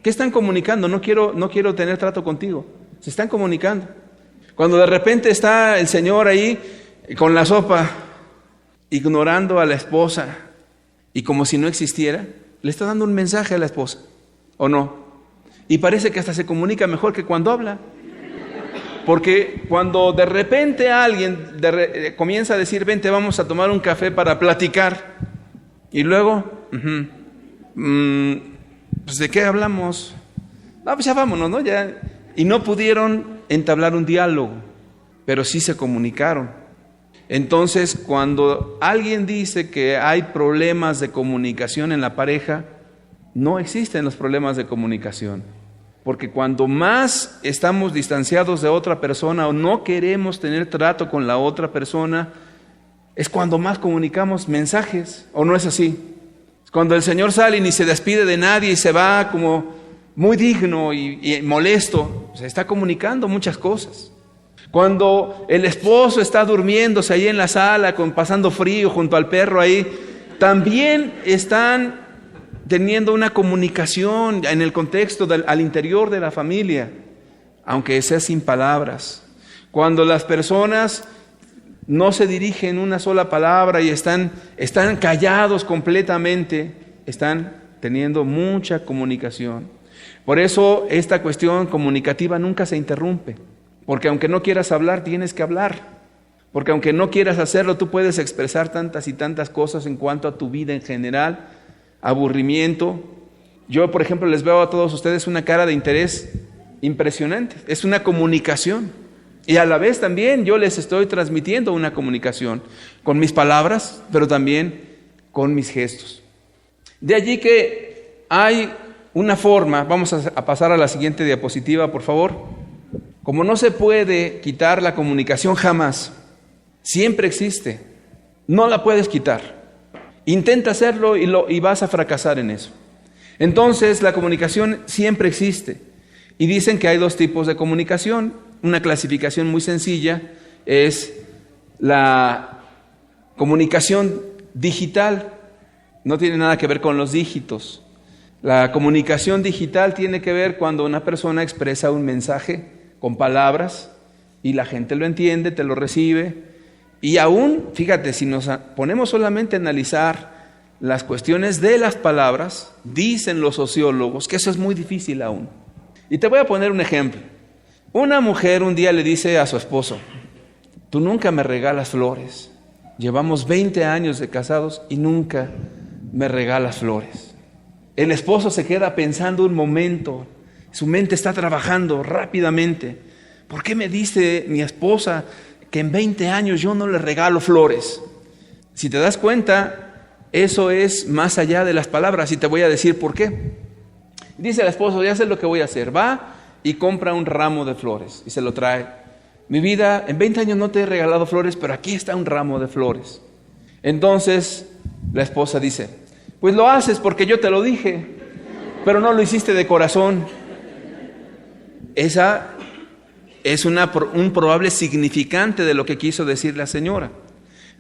¿Qué están comunicando? No quiero tener trato contigo. Se están comunicando. Cuando de repente está el señor ahí con la sopa, ignorando a la esposa y como si no existiera, le está dando un mensaje a la esposa, ¿o no? Y parece que hasta se comunica mejor que cuando habla. Porque cuando de repente alguien comienza a decir, vente, vamos a tomar un café para platicar, y luego, pues ¿de qué hablamos? No, pues ya vámonos, ¿no? Ya. Y no pudieron entablar un diálogo, pero sí se comunicaron. Entonces, cuando alguien dice que hay problemas de comunicación en la pareja, no existen los problemas de comunicación. Porque cuando más estamos distanciados de otra persona o no queremos tener trato con la otra persona, es cuando más comunicamos mensajes, ¿o no es así? Cuando el Señor sale y ni se despide de nadie y se va como muy digno y molesto, se está comunicando muchas cosas. Cuando el esposo está durmiéndose ahí en la sala, pasando frío junto al perro ahí, también están teniendo una comunicación en el contexto al interior de la familia, aunque sea sin palabras. Cuando las personas no se dirigen una sola palabra y están callados completamente, están teniendo mucha comunicación. Por eso esta cuestión comunicativa nunca se interrumpe, porque aunque no quieras hablar, tienes que hablar, porque aunque no quieras hacerlo, tú puedes expresar tantas y tantas cosas en cuanto a tu vida en general, aburrimiento. Yo, por ejemplo, les veo a todos ustedes una cara de interés impresionante, es una comunicación. Y a la vez también yo les estoy transmitiendo una comunicación con mis palabras, pero también con mis gestos. De allí que hay una forma, vamos a pasar a la siguiente diapositiva, por favor. Como no se puede quitar la comunicación jamás, siempre existe, no la puedes quitar. Intenta hacerlo y vas a fracasar en eso. Entonces la comunicación siempre existe. Y dicen que hay dos tipos de comunicación. Una clasificación muy sencilla es la comunicación digital. No tiene nada que ver con los dígitos. La comunicación digital tiene que ver cuando una persona expresa un mensaje con palabras y la gente lo entiende, te lo recibe. Y aún, fíjate, si nos ponemos solamente a analizar las cuestiones de las palabras, dicen los sociólogos que eso es muy difícil aún. Y te voy a poner un ejemplo. Una mujer un día le dice a su esposo, tú nunca me regalas flores. Llevamos 20 años de casados y nunca me regalas flores. El esposo se queda pensando un momento, su mente está trabajando rápidamente. ¿Por qué me dice mi esposa que en 20 años yo no le regalo flores? Si te das cuenta, eso es más allá de las palabras y te voy a decir por qué. Dice el esposo, ya sé lo que voy a hacer, va y compra un ramo de flores y se lo trae. Mi vida, en 20 años no te he regalado flores, pero aquí está un ramo de flores. Entonces la esposa dice, pues lo haces porque yo te lo dije, pero no lo hiciste de corazón. Esa es un probable significante de lo que quiso decir la señora.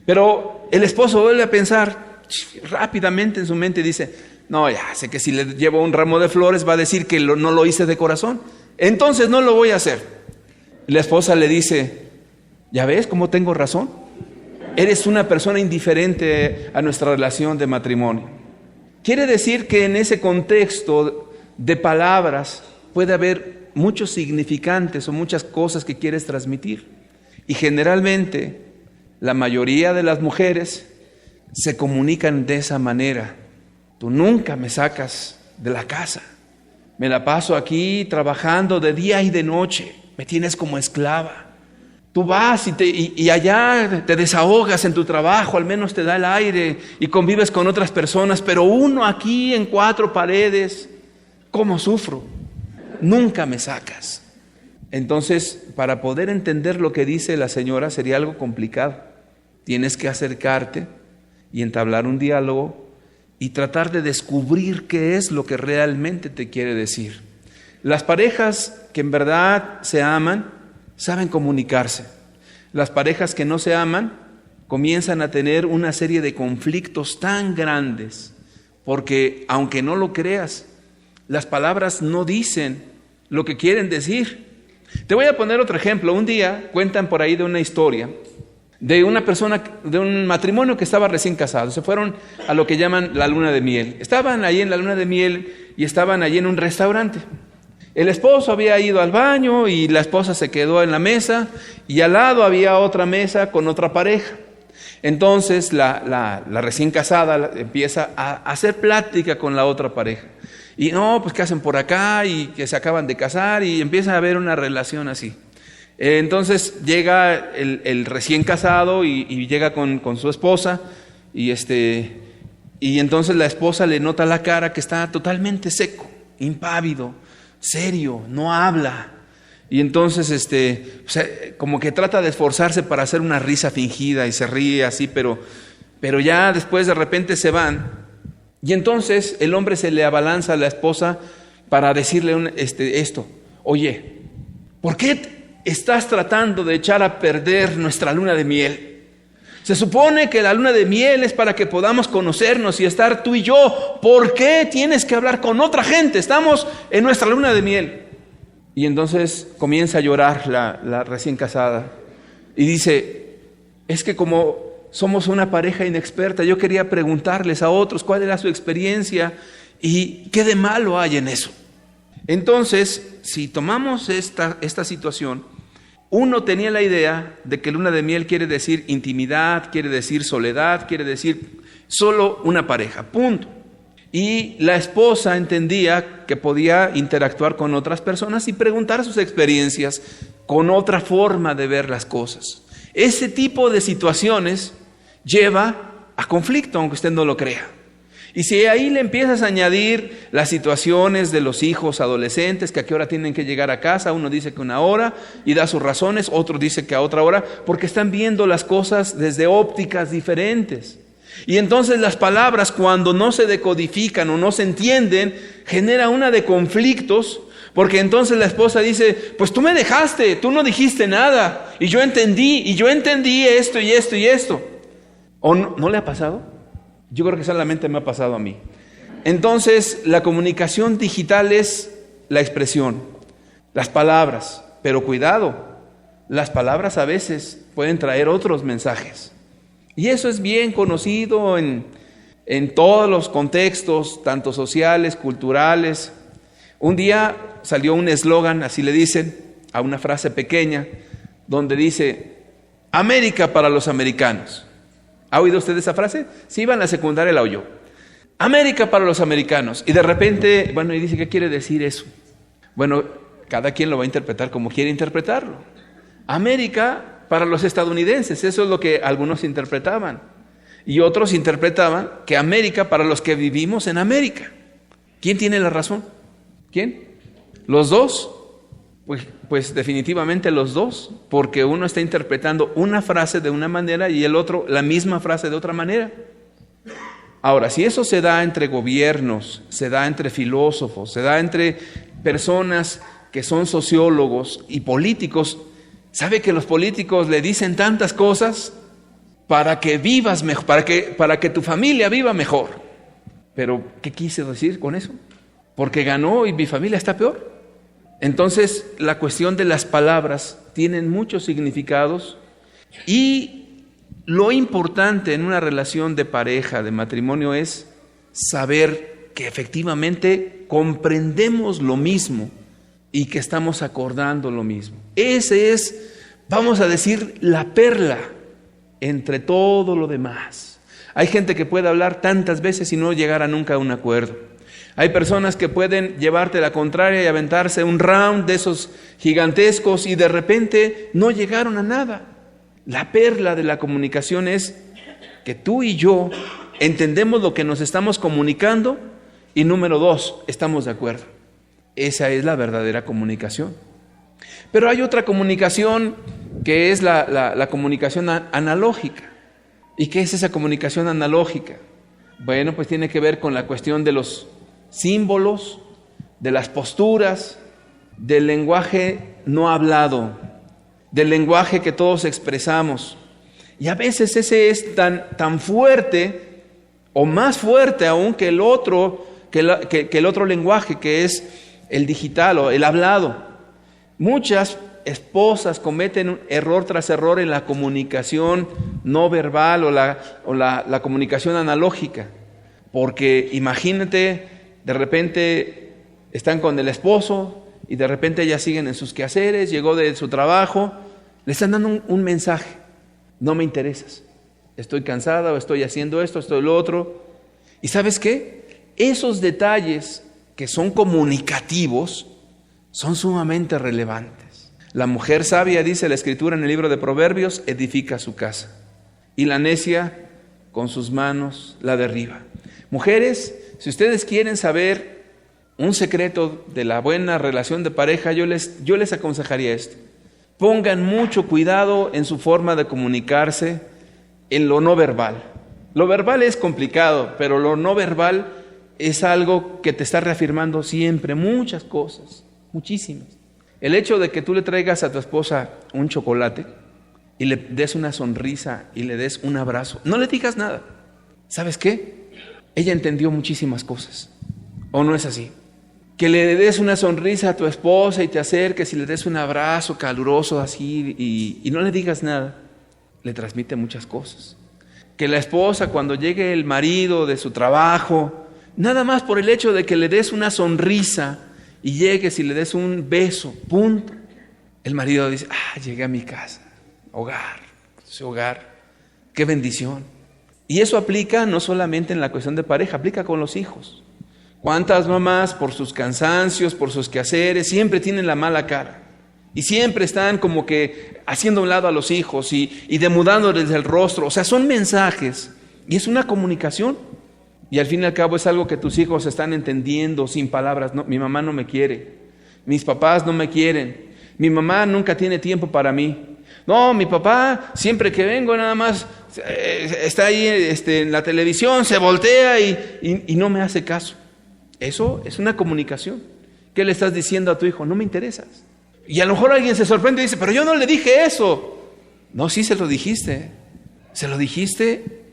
Pero el esposo vuelve a pensar rápidamente en su mente y dice, no, ya sé que si le llevo un ramo de flores va a decir que no lo hice de corazón. Entonces no lo voy a hacer. Y la esposa le dice, ¿ya ves cómo tengo razón? eres una persona indiferente a nuestra relación de matrimonio. Quiere decir que en ese contexto de palabras puede haber muchos significantes o muchas cosas que quieres transmitir. Y generalmente la mayoría de las mujeres se comunican de esa manera. Tú nunca me sacas de la casa. Me la paso aquí trabajando de día y de noche. Me tienes como esclava. Tú vas y allá te desahogas en tu trabajo, al menos te da el aire y convives con otras personas, pero uno aquí en 4 paredes, ¿cómo sufro? Nunca me sacas. Entonces, para poder entender lo que dice la señora sería algo complicado. Tienes que acercarte y entablar un diálogo y tratar de descubrir qué es lo que realmente te quiere decir. Las parejas que en verdad se aman saben comunicarse. Las parejas que no se aman comienzan a tener una serie de conflictos tan grandes, porque aunque no lo creas, las palabras no dicen lo que quieren decir. Te voy a poner otro ejemplo. Un día cuentan por ahí de una historia de una persona, de un matrimonio que estaba recién casado. Se fueron a lo que llaman la luna de miel. Estaban ahí en la luna de miel y estaban allí en un restaurante. El esposo había ido al baño y la esposa se quedó en la mesa y al lado había otra mesa con otra pareja. Entonces la recién casada empieza a hacer plática con la otra pareja. Y no, pues ¿qué hacen por acá? Y que se acaban de casar y empieza a haber una relación así. Entonces llega el recién casado y llega con su esposa y entonces la esposa le nota la cara que está totalmente seco, impávido, serio, no habla. Y entonces como que trata de esforzarse para hacer una risa fingida y se ríe así, pero ya después de repente se van. Y entonces el hombre se le abalanza a la esposa para decirle esto: oye, ¿por qué estás tratando de echar a perder nuestra luna de miel? Se supone que la luna de miel es para que podamos conocernos y estar tú y yo. ¿Por qué tienes que hablar con otra gente? Estamos en nuestra luna de miel. Y entonces comienza a llorar la recién casada y dice: es que como somos una pareja inexperta, yo quería preguntarles a otros cuál era su experiencia y qué de malo hay en eso. Entonces, si tomamos esta situación, uno tenía la idea de que luna de miel quiere decir intimidad, quiere decir soledad, quiere decir solo una pareja, punto. Y la esposa entendía que podía interactuar con otras personas y preguntar sus experiencias con otra forma de ver las cosas. Ese tipo de situaciones lleva a conflicto, aunque usted no lo crea. Y si ahí le empiezas a añadir las situaciones de los hijos adolescentes, que a qué hora tienen que llegar a casa, uno dice que 1 hora y da sus razones, otro dice que a otra hora, porque están viendo las cosas desde ópticas diferentes. Y entonces las palabras, cuando no se decodifican o no se entienden, genera una de conflictos, porque entonces la esposa dice: pues tú me dejaste, tú no dijiste nada, y yo entendí esto y esto y esto. ¿O no le ha pasado? Yo creo que solamente me ha pasado a mí. Entonces, la comunicación digital es la expresión, las palabras, pero cuidado, las palabras a veces pueden traer otros mensajes. Y eso es bien conocido en todos los contextos, tanto sociales, culturales. Un día salió un eslogan, así le dicen, a una frase pequeña, donde dice: América para los americanos. ¿Ha oído usted esa frase? Si iba en la secundaria la oyó. América para los americanos. Y de repente, y dice: ¿qué quiere decir eso? Bueno, cada quien lo va a interpretar como quiere interpretarlo. América para los estadounidenses, eso es lo que algunos interpretaban. Y otros interpretaban que América para los que vivimos en América. ¿Quién tiene la razón? ¿Quién? ¿Los dos? Pues definitivamente los dos, porque uno está interpretando una frase de una manera y el otro la misma frase de otra manera. Ahora, si eso se da entre gobiernos, se da entre filósofos, se da entre personas que son sociólogos y políticos, ¿sabe que los políticos le dicen tantas cosas para que vivas mejor, para que tu familia viva mejor? Pero, ¿qué quise decir con eso? Porque ganó y mi familia está peor. Entonces, la cuestión de las palabras tienen muchos significados y Lo importante en una relación de pareja, de matrimonio, es saber que efectivamente comprendemos lo mismo y que estamos acordando lo mismo. Ese es, vamos a decir, la perla entre todo lo demás. Hay gente que puede hablar tantas veces y no llegar a nunca a un acuerdo. Hay personas que pueden llevarte la contraria y aventarse un round de esos gigantescos y de repente no llegaron a nada. La perla de la comunicación es que tú y yo entendemos lo que nos estamos comunicando y número 2, estamos de acuerdo. Esa es la verdadera comunicación. Pero hay otra comunicación que es la comunicación analógica. ¿Y qué es esa comunicación analógica? Bueno, pues tiene que ver con la cuestión de los símbolos, de las posturas, del lenguaje no hablado, del lenguaje que todos expresamos. Y a veces ese es tan fuerte, o más fuerte aún que el otro lenguaje, que es el digital o el hablado. Muchas esposas cometen un error tras error en la comunicación no verbal o la comunicación analógica. Porque imagínate, de repente están con el esposo y de repente ellas siguen en sus quehaceres, llegó de su trabajo, le están dando un mensaje: no me interesas, estoy cansada o estoy haciendo esto, estoy lo otro. ¿Y sabes qué? Esos detalles que son comunicativos son sumamente relevantes. La mujer sabia, dice la Escritura en el libro de Proverbios, edifica su casa, y la necia con sus manos la derriba. Mujeres, si ustedes quieren saber un secreto de la buena relación de pareja, yo les aconsejaría esto: pongan mucho cuidado en su forma de comunicarse en lo no verbal. Lo verbal es complicado, pero lo no verbal es algo que te está reafirmando siempre muchas cosas, muchísimas. El hecho de que tú le traigas a tu esposa un chocolate y le des una sonrisa y le des un abrazo, no le digas nada. ¿Sabes qué? Ella entendió muchísimas cosas. ¿O no es así? Que le des una sonrisa a tu esposa y te acerques y le des un abrazo caluroso así y no le digas nada, le transmite muchas cosas. Que la esposa, cuando llegue el marido de su trabajo, nada más por el hecho de que le des una sonrisa y llegues y le des un beso, punto, el marido dice: llegué a mi casa, hogar, su hogar, qué bendición. Y eso aplica no solamente en la cuestión de pareja, aplica con los hijos. ¿Cuántas mamás, por sus cansancios, por sus quehaceres, siempre tienen la mala cara? Y siempre están como que haciendo a un lado a los hijos y demudándoles el rostro. O sea, son mensajes y es una comunicación. Y al fin y al cabo es algo que tus hijos están entendiendo sin palabras. No, mi mamá no me quiere, mis papás no me quieren, mi mamá nunca tiene tiempo para mí. No, mi papá siempre que vengo nada más está ahí en la televisión, se voltea y no me hace caso. Eso es una comunicación. ¿Qué le estás diciendo a tu hijo? No me interesas. Y a lo mejor alguien se sorprende y dice: pero yo no le dije eso. No, sí se lo dijiste. Se lo dijiste.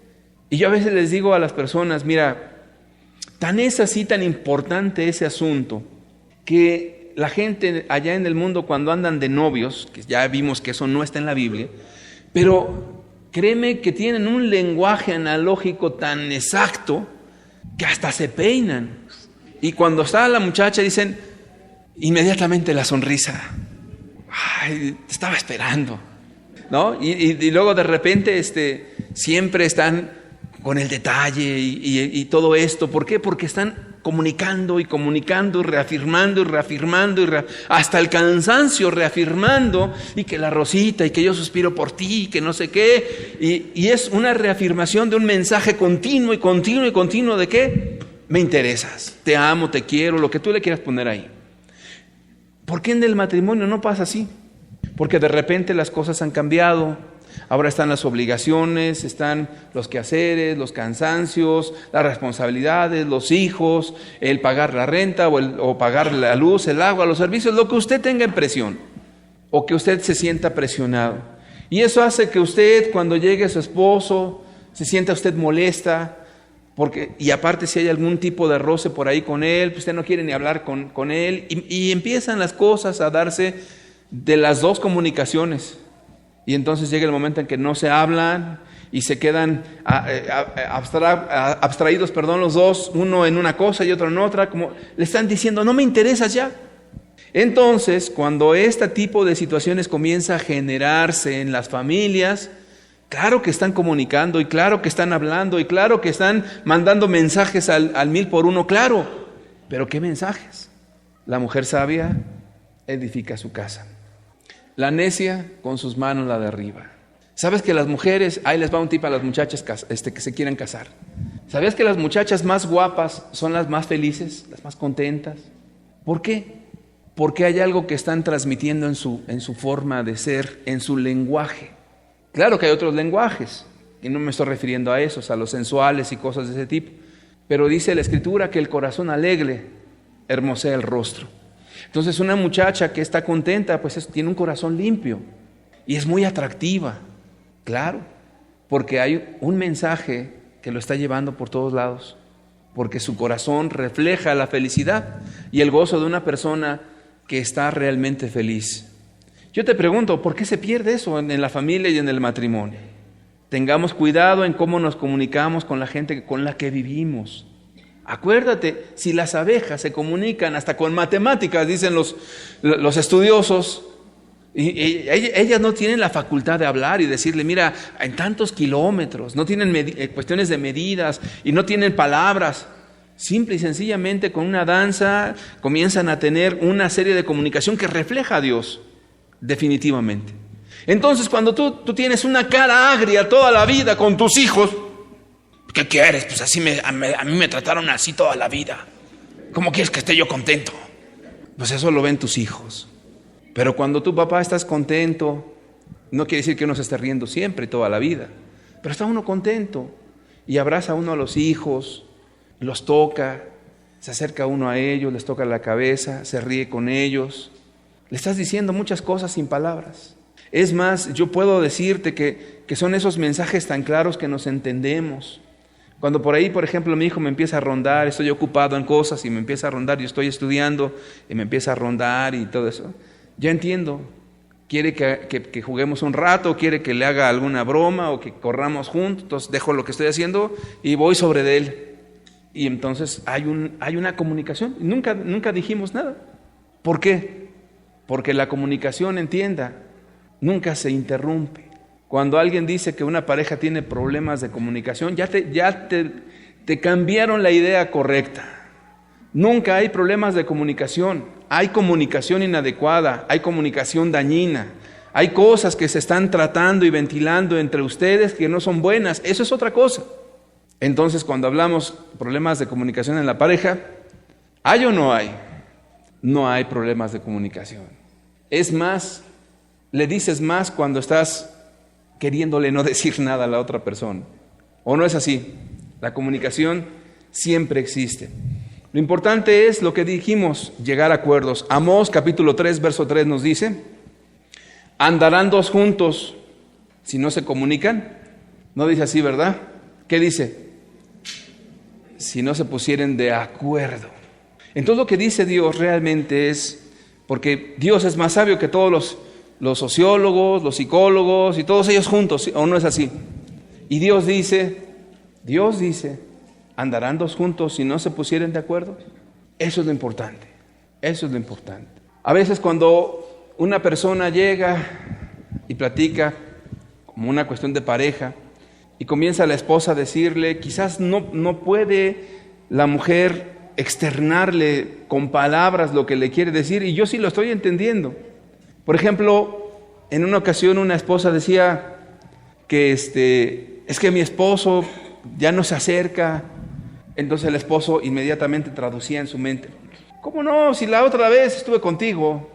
Y yo a veces les digo a las personas: mira, tan es así, tan importante ese asunto, que la gente allá en el mundo, cuando andan de novios, que ya vimos que eso no está en la Biblia, pero créeme que tienen un lenguaje analógico tan exacto que hasta se peinan. Y cuando está la muchacha dicen inmediatamente la sonrisa: ay, te estaba esperando, ¿no? Y luego de repente siempre están con el detalle y todo esto. ¿Por qué? Porque están comunicando y comunicando y reafirmando hasta el cansancio, reafirmando, y que la Rosita y que yo suspiro por ti y que no sé qué, y es una reafirmación de un mensaje continuo ¿de qué? Me interesas, te amo, te quiero, lo que tú le quieras poner ahí. ¿Por qué en el matrimonio no pasa así? Porque de repente las cosas han cambiado. Ahora están las obligaciones, están los quehaceres, los cansancios, las responsabilidades, los hijos, el pagar la renta o pagar la luz, el agua, los servicios, lo que usted tenga en presión o que usted se sienta presionado. Y eso hace que usted, cuando llegue su esposo, se sienta usted molesta, y aparte si hay algún tipo de roce por ahí con él, pues usted no quiere ni hablar con él, y empiezan las cosas a darse de las dos comunicaciones. Y entonces llega el momento en que no se hablan, y se quedan abstraídos, los dos, uno en una cosa y otro en otra, como le están diciendo, no me interesas ya. Entonces, cuando este tipo de situaciones comienza a generarse en las familias, claro que están comunicando y claro que están hablando y claro que están mandando mensajes al 1000x1, claro, pero ¿qué mensajes? La mujer sabia edifica su casa, la necia con sus manos la derriba. ¿Sabes que las mujeres, ahí les va un tip a las muchachas que se quieran casar? ¿Sabías que las muchachas más guapas son las más felices, las más contentas? ¿Por qué? Porque hay algo que están transmitiendo en su forma de ser, en su lenguaje. Claro que hay otros lenguajes, y no me estoy refiriendo a esos, a los sensuales y cosas de ese tipo, pero dice la Escritura que el corazón alegre hermosea el rostro. Entonces una muchacha que está contenta, pues tiene un corazón limpio y es muy atractiva. Claro, porque hay un mensaje que lo está llevando por todos lados, porque su corazón refleja la felicidad y el gozo de una persona que está realmente feliz. Yo te pregunto, ¿por qué se pierde eso en la familia y en el matrimonio? Tengamos cuidado en cómo nos comunicamos con la gente con la que vivimos. Acuérdate, si las abejas se comunican hasta con matemáticas, dicen los estudiosos, y ellas no tienen la facultad de hablar y decirle, mira, en tantos kilómetros, no tienen cuestiones de medidas y no tienen palabras. Simple y sencillamente con una danza comienzan a tener una serie de comunicación que refleja a Dios, definitivamente. Entonces cuando tú tienes una cara agria toda la vida con tus hijos, ¿qué quieres? Pues así a mí me trataron así toda la vida. ¿Cómo quieres que esté yo contento? Pues eso lo ven tus hijos. Pero cuando tu papá estás contento, no quiere decir que uno se esté riendo siempre, toda la vida, pero está uno contento y abraza uno a los hijos, los toca, se acerca uno a ellos, les toca la cabeza, se ríe con ellos. Le estás diciendo muchas cosas sin palabras. Es más, yo puedo decirte que son esos mensajes tan claros que nos entendemos. Cuando por ahí, por ejemplo, mi hijo me empieza a rondar, estoy ocupado en cosas y me empieza a rondar, yo estoy estudiando y me empieza a rondar y todo eso, ya entiendo. Quiere que juguemos un rato, quiere que le haga alguna broma o que corramos juntos, entonces dejo lo que estoy haciendo y voy sobre de él. Y entonces hay una comunicación. Nunca dijimos nada. ¿Por qué? Porque la comunicación, entienda, nunca se interrumpe. Cuando alguien dice que una pareja tiene problemas de comunicación, ya te cambiaron la idea correcta. Nunca hay problemas de comunicación. Hay comunicación inadecuada, hay comunicación dañina. Hay cosas que se están tratando y ventilando entre ustedes que no son buenas. Eso es otra cosa. Entonces, cuando hablamos problemas de comunicación en la pareja, ¿hay o no hay? No hay problemas de comunicación. Es más, le dices más cuando estás queriéndole no decir nada a la otra persona. ¿O no es así? La comunicación siempre existe. Lo importante es lo que dijimos, llegar a acuerdos. Amós capítulo 3, verso 3 nos dice, ¿andarán dos juntos si no se comunican? No dice así, ¿verdad? ¿Qué dice? Si no se pusieren de acuerdo. Entonces lo que dice Dios realmente es, porque Dios es más sabio que todos los sociólogos, los psicólogos y todos ellos juntos, ¿o no es así? Y Dios dice, ¿andarán dos juntos si no se pusieren de acuerdo? Eso es lo importante, eso es lo importante. A veces cuando una persona llega y platica como una cuestión de pareja, y comienza la esposa a decirle, quizás no puede la mujer externarle con palabras lo que le quiere decir, y yo sí lo estoy entendiendo. Por ejemplo, en una ocasión una esposa decía que es que mi esposo ya no se acerca. Entonces el esposo inmediatamente traducía en su mente, ¿cómo no? Si la otra vez estuve contigo.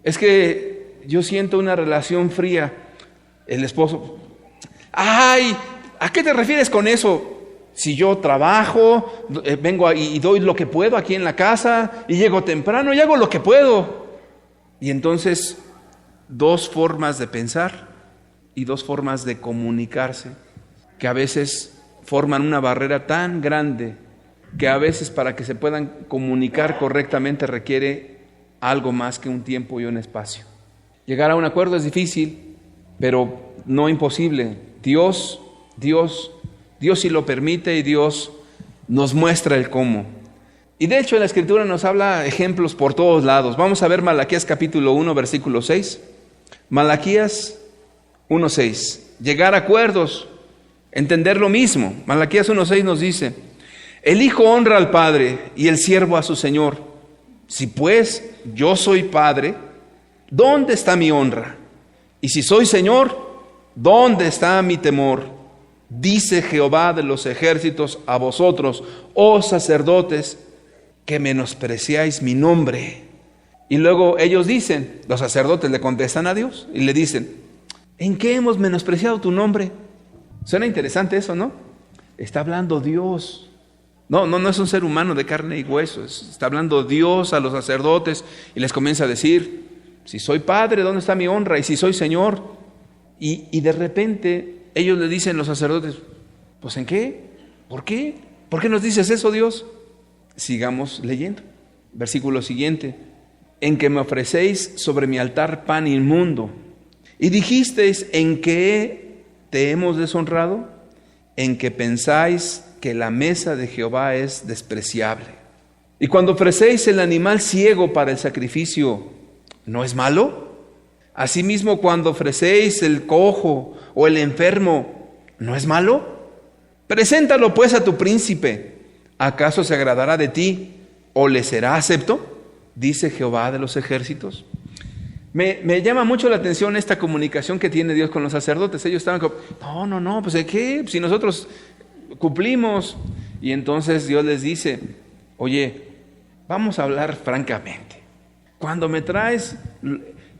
Es que yo siento una relación fría. El esposo, ¡ay! ¿A qué te refieres con eso? Si yo trabajo, vengo y doy lo que puedo aquí en la casa y llego temprano y hago lo que puedo. Y entonces, dos formas de pensar y dos formas de comunicarse que a veces forman una barrera tan grande que a veces para que se puedan comunicar correctamente requiere algo más que un tiempo y un espacio. Llegar a un acuerdo es difícil, pero no imposible. Dios Dios sí lo permite y Dios nos muestra el cómo. Y de hecho en la Escritura nos habla ejemplos por todos lados. Vamos a ver Malaquías capítulo 1, versículo 6. Malaquías 1:6. Llegar a acuerdos, entender lo mismo. Malaquías 1:6 nos dice: el hijo honra al padre y el siervo a su señor. Si pues yo soy padre, ¿dónde está mi honra? Y si soy señor, ¿dónde está mi temor? Dice Jehová de los ejércitos a vosotros, oh sacerdotes, que menospreciáis mi nombre. Y luego ellos dicen, los sacerdotes le contestan a Dios y le dicen: ¿en qué hemos menospreciado tu nombre? Suena interesante eso, ¿no? Está hablando Dios. No es un ser humano de carne y hueso. Está hablando Dios a los sacerdotes y les comienza a decir: si soy padre, ¿dónde está mi honra? Y si soy señor. Y de repente ellos le dicen, los sacerdotes: pues ¿en qué? ¿Por qué? ¿Por qué nos dices eso, Dios? Sigamos leyendo. Versículo siguiente: en que me ofrecéis sobre mi altar pan inmundo. Y dijisteis: ¿en qué te hemos deshonrado? En que pensáis que la mesa de Jehová es despreciable. Y cuando ofrecéis el animal ciego para el sacrificio, ¿no es malo? Asimismo, cuando ofrecéis el cojo o el enfermo, ¿no es malo? Preséntalo pues a tu príncipe. ¿Acaso se agradará de ti o le será acepto? Dice Jehová de los ejércitos. Me llama mucho la atención esta comunicación que tiene Dios con los sacerdotes. Ellos estaban como, no, pues ¿de qué? Si nosotros cumplimos. Y entonces Dios les dice: oye, vamos a hablar francamente. Cuando me traes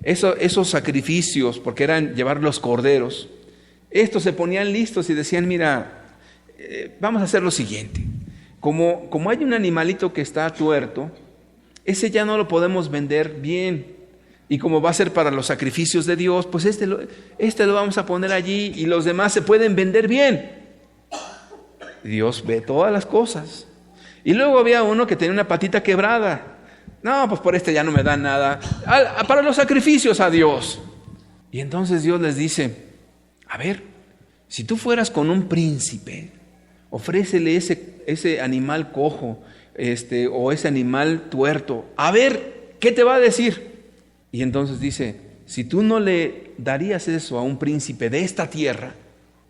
esos sacrificios, porque eran llevar los corderos, estos se ponían listos y decían: mira, vamos a hacer lo siguiente. Como hay un animalito que está tuerto, ese ya no lo podemos vender bien. Y como va a ser para los sacrificios de Dios, pues este lo vamos a poner allí y los demás se pueden vender bien. Dios ve todas las cosas. Y luego había uno que tenía una patita quebrada. No, pues por este ya no me dan nada. Para los sacrificios a Dios. Y entonces Dios les dice: a ver, si tú fueras con un príncipe, ofrécele ese animal cojo, o ese animal tuerto. A ver, ¿qué te va a decir? Y entonces dice: si tú no le darías eso a un príncipe de esta tierra,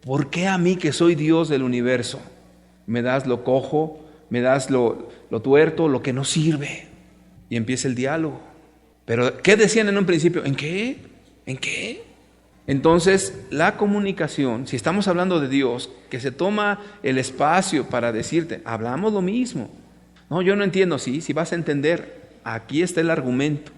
¿por qué a mí, que soy Dios del universo, me das lo cojo, me das lo tuerto, lo que no sirve? Y empieza el diálogo. Pero ¿qué decían en un principio? ¿En qué? ¿En qué? Entonces la comunicación, si estamos hablando de Dios, que se toma el espacio para decirte: hablamos lo mismo. No, yo no entiendo. Sí, si vas a entender, aquí está el argumento.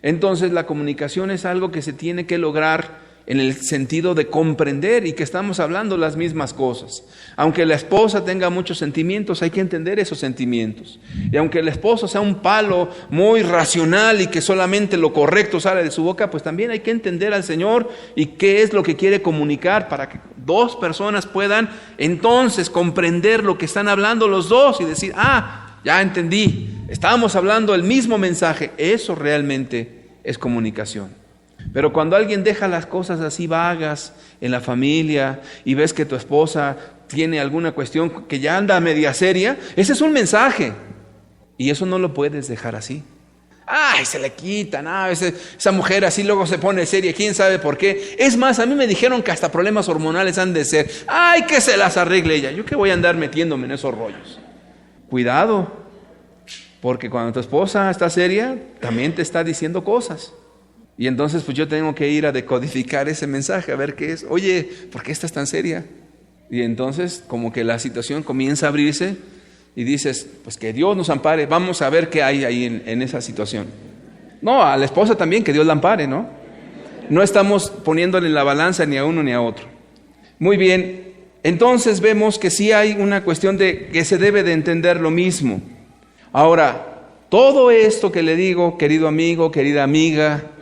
Entonces la comunicación es algo que se tiene que lograr en el sentido de comprender y que estamos hablando las mismas cosas. Aunque la esposa tenga muchos sentimientos, hay que entender esos sentimientos. Y aunque el esposo sea un palo muy racional y que solamente lo correcto sale de su boca, pues también hay que entender al Señor y qué es lo que quiere comunicar, para que dos personas puedan entonces comprender lo que están hablando los dos y decir: ya entendí, estábamos hablando el mismo mensaje. Eso realmente es comunicación. Pero cuando alguien deja las cosas así vagas en la familia y ves que tu esposa tiene alguna cuestión que ya anda media seria, ese es un mensaje. Y eso no lo puedes dejar así. Se le quitan, esa mujer así luego se pone seria, quién sabe por qué. Es más, a mí me dijeron que hasta problemas hormonales han de ser. Que se las arregle ella. ¿Yo qué voy a andar metiéndome en esos rollos? Cuidado, porque cuando tu esposa está seria, también te está diciendo cosas. Y entonces pues yo tengo que ir a decodificar ese mensaje, a ver qué es. Oye, ¿por qué estás tan seria? Y entonces como que la situación comienza a abrirse y dices: pues que Dios nos ampare, vamos a ver qué hay ahí en esa situación. No, a la esposa también, que Dios la ampare, ¿no? No estamos poniéndole la balanza ni a uno ni a otro. Muy bien, entonces vemos que sí hay una cuestión de que se debe de entender lo mismo. Ahora, todo esto que le digo, querido amigo, querida amiga,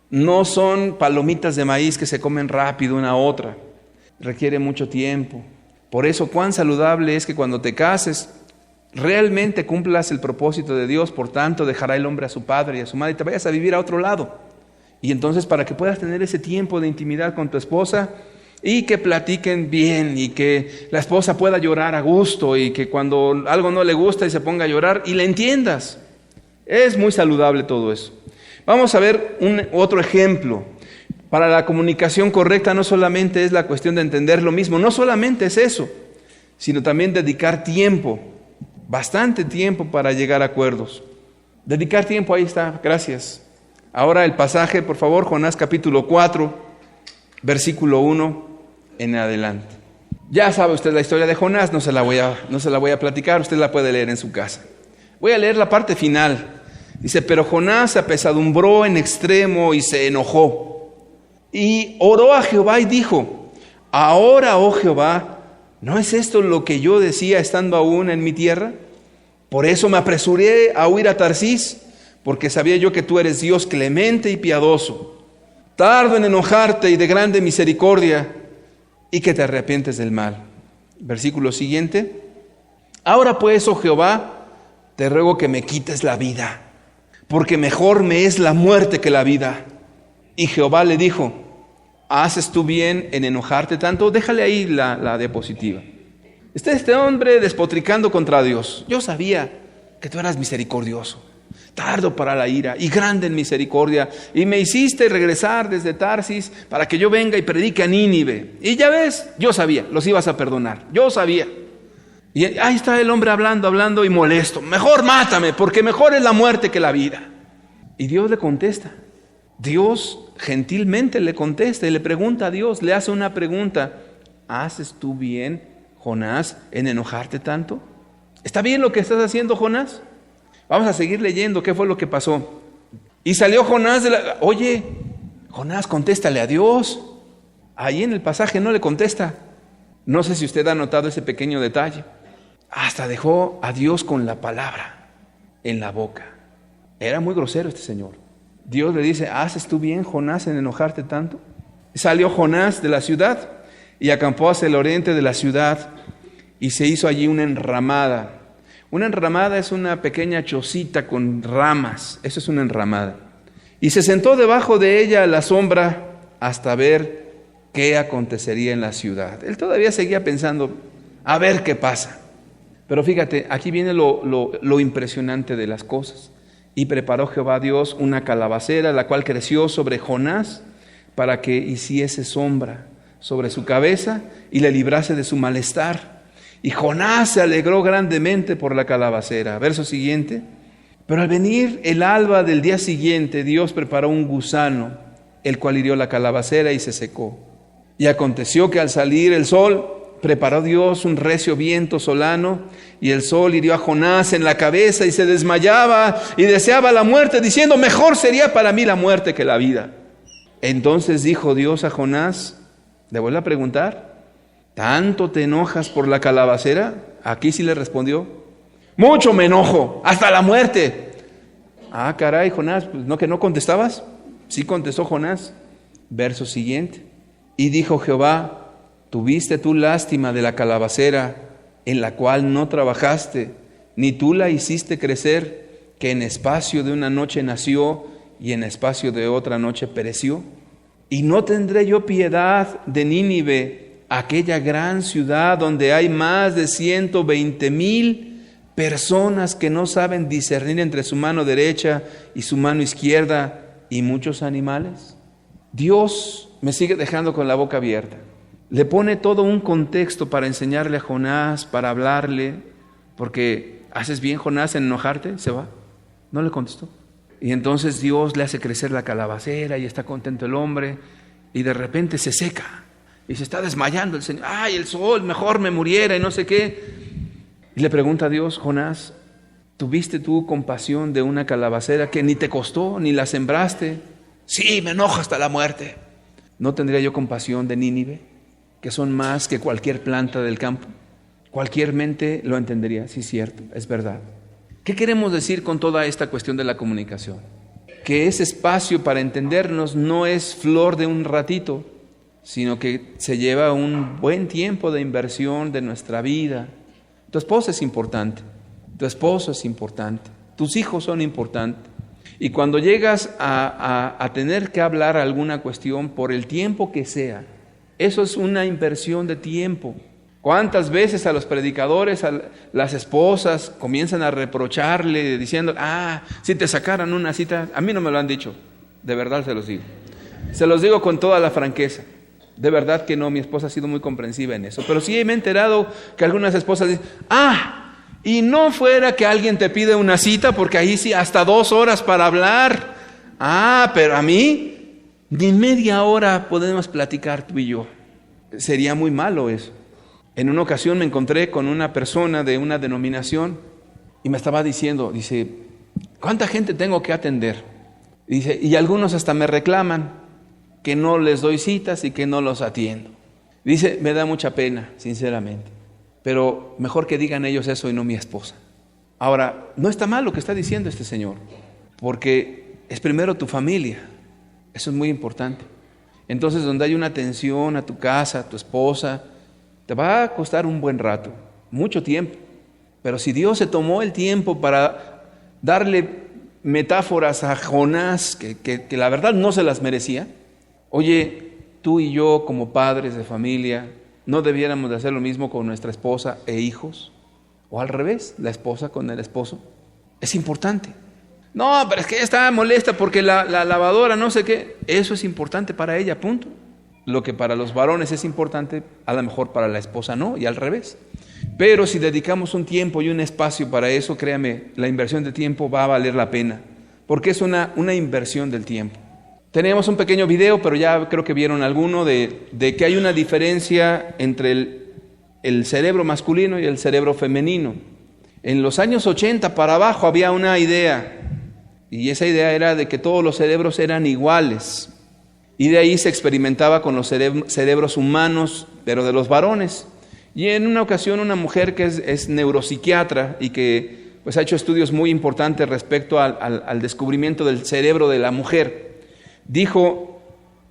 no son palomitas de maíz que se comen rápido una a otra. Requiere mucho tiempo. Por eso, cuán saludable es que cuando te cases, realmente cumplas el propósito de Dios. Por tanto, dejará el hombre a su padre y a su madre y te vayas a vivir a otro lado. Y entonces, para que puedas tener ese tiempo de intimidad con tu esposa, y que platiquen bien y que la esposa pueda llorar a gusto y que cuando algo no le gusta y se ponga a llorar y le entiendas. Es muy saludable todo eso. Vamos a ver otro ejemplo. Para la comunicación correcta no solamente es la cuestión de entender lo mismo, no solamente es eso, sino también dedicar tiempo, bastante tiempo para llegar a acuerdos. Dedicar tiempo, ahí está, gracias. Ahora el pasaje, por favor, Jonás capítulo 4, versículo 1 en adelante. Ya sabe usted la historia de Jonás, no se la voy a platicar, usted la puede leer en su casa. Voy a leer la parte final. Dice, pero Jonás se apesadumbró en extremo y se enojó. Y oró a Jehová y dijo, ahora, oh Jehová, ¿no es esto lo que yo decía estando aún en mi tierra? Por eso me apresuré a huir a Tarsís, porque sabía yo que tú eres Dios clemente y piadoso, tardo en enojarte y de grande misericordia, y que te arrepientes del mal. Versículo siguiente. Ahora pues, oh Jehová, te ruego que me quites la vida, porque mejor me es la muerte que la vida. Y Jehová le dijo, ¿haces tú bien en enojarte tanto? Déjale ahí la diapositiva. Está este hombre despotricando contra Dios. Yo sabía que tú eras misericordioso, tardo para la ira y grande en misericordia, y me hiciste regresar desde Tarsis para que yo venga y predique a Nínive. Y ya ves, yo sabía, los ibas a perdonar, yo sabía. Y ahí está el hombre hablando y molesto. Mejor mátame, porque mejor es la muerte que la vida. Y Dios le contesta. Dios gentilmente le contesta y le pregunta a Dios, le hace una pregunta. ¿Haces tú bien, Jonás, en enojarte tanto? ¿Está bien lo que estás haciendo, Jonás? Vamos a seguir leyendo qué fue lo que pasó. Y salió Jonás Oye, Jonás, contéstale a Dios. Ahí en el pasaje no le contesta. No sé si usted ha notado ese pequeño detalle. Hasta dejó a Dios con la palabra en la boca. Era muy grosero este señor. Dios le dice, ¿haces tú bien, Jonás, en enojarte tanto? Salió Jonás de la ciudad y acampó hacia el oriente de la ciudad y se hizo allí una enramada. Una enramada es una pequeña chocita con ramas. Eso es una enramada. Y se sentó debajo de ella a la sombra hasta ver qué acontecería en la ciudad. Él todavía seguía pensando, a ver qué pasa. Pero fíjate, aquí viene lo impresionante de las cosas. Y preparó Jehová Dios una calabacera, la cual creció sobre Jonás, para que hiciese sombra sobre su cabeza y le librase de su malestar. Y Jonás se alegró grandemente por la calabacera. Verso siguiente. Pero al venir el alba del día siguiente, Dios preparó un gusano, el cual hirió la calabacera y se secó. Y aconteció que al salir el sol, preparó Dios un recio viento solano, y el sol hirió a Jonás en la cabeza y se desmayaba y deseaba la muerte, diciendo, mejor sería para mí la muerte que la vida. Entonces dijo Dios a Jonás, le vuelve a preguntar, ¿tanto te enojas por la calabacera? Aquí sí le respondió, mucho me enojo, hasta la muerte. Ah, caray, Jonás, pues ¿no que no contestabas? Sí contestó Jonás. Verso siguiente. Y dijo Jehová, ¿tuviste tú lástima de la calabacera en la cual no trabajaste, ni tú la hiciste crecer, que en espacio de una noche nació y en espacio de otra noche pereció? ¿Y no tendré yo piedad de Nínive, aquella gran ciudad donde hay más de 120,000 personas que no saben discernir entre su mano derecha y su mano izquierda y muchos animales? Dios me sigue dejando con la boca abierta. Le pone todo un contexto para enseñarle a Jonás, para hablarle, porque ¿haces bien, Jonás, en enojarte? Se va. No le contestó. Y entonces Dios le hace crecer la calabacera y está contento el hombre, y de repente se seca y se está desmayando el Señor. ¡Ay, el sol! Mejor me muriera y no sé qué. Y le pregunta a Dios, Jonás, ¿tuviste tú compasión de una calabacera que ni te costó, ni la sembraste? Sí, me enojo hasta la muerte. ¿No tendría yo compasión de Nínive, que son más que cualquier planta del campo? Cualquier mente lo entendería. Sí, cierto, es verdad. ¿Qué queremos decir con toda esta cuestión de la comunicación? Que ese espacio para entendernos no es flor de un ratito, sino que se lleva un buen tiempo de inversión de nuestra vida. Tu esposa es importante, tu esposo es importante, tus hijos son importantes. Y cuando llegas a tener que hablar alguna cuestión, por el tiempo que sea, Eso es una inversión de tiempo. ¿Cuántas veces a los predicadores, a las esposas comienzan a reprocharle diciendo, si te sacaran una cita? A mí no me lo han dicho, de verdad se los digo. Se los digo con toda la franqueza. De verdad que no, mi esposa ha sido muy comprensiva en eso. Pero sí me he enterado que algunas esposas dicen, y no fuera que alguien te pide una cita, porque ahí sí, hasta 2 horas para hablar. Pero a mí, ni media hora podemos platicar tú y yo. Sería muy malo eso. En una ocasión me encontré con una persona de una denominación y me estaba diciendo, dice, ¿cuánta gente tengo que atender? Dice, y algunos hasta me reclaman que no les doy citas y que no los atiendo. Dice, me da mucha pena, sinceramente, pero mejor que digan ellos eso y no mi esposa. Ahora, no está mal lo que está diciendo este señor, porque es primero tu familia, eso es muy importante. Entonces, donde hay una atención a tu casa, a tu esposa, te va a costar un buen rato, mucho tiempo, pero si Dios se tomó el tiempo para darle metáforas a Jonás, que la verdad no se las merecía, oye, tú y yo como padres de familia, ¿no debiéramos de hacer lo mismo con nuestra esposa e hijos? O al revés, la esposa con el esposo. Es importante. No, pero es que ella está molesta porque la lavadora no sé qué. Eso es importante para ella, punto. Lo que para los varones es importante, a lo mejor para la esposa no, y al revés. Pero si dedicamos un tiempo y un espacio para eso, créame, la inversión de tiempo va a valer la pena, porque es una inversión del tiempo. Tenemos un pequeño video, pero ya creo que vieron alguno, de que hay una diferencia entre el cerebro masculino y el cerebro femenino. En los años 80 para abajo había una idea, y esa idea era de que todos los cerebros eran iguales. Y de ahí se experimentaba con los cerebros humanos, pero de los varones. Y en una ocasión una mujer que es neuropsiquiatra y que pues, ha hecho estudios muy importantes respecto al descubrimiento del cerebro de la mujer, dijo,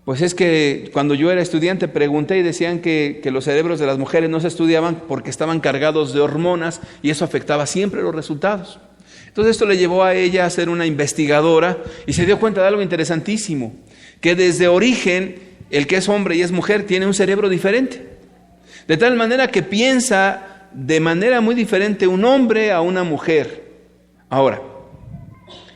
pues es que cuando yo era estudiante pregunté y decían que los cerebros de las mujeres no se estudiaban porque estaban cargados de hormonas y eso afectaba siempre los resultados. Entonces esto le llevó a ella a ser una investigadora y se dio cuenta de algo interesantísimo, que desde origen el que es hombre y es mujer tiene un cerebro diferente, de tal manera que piensa de manera muy diferente un hombre a una mujer. Ahora,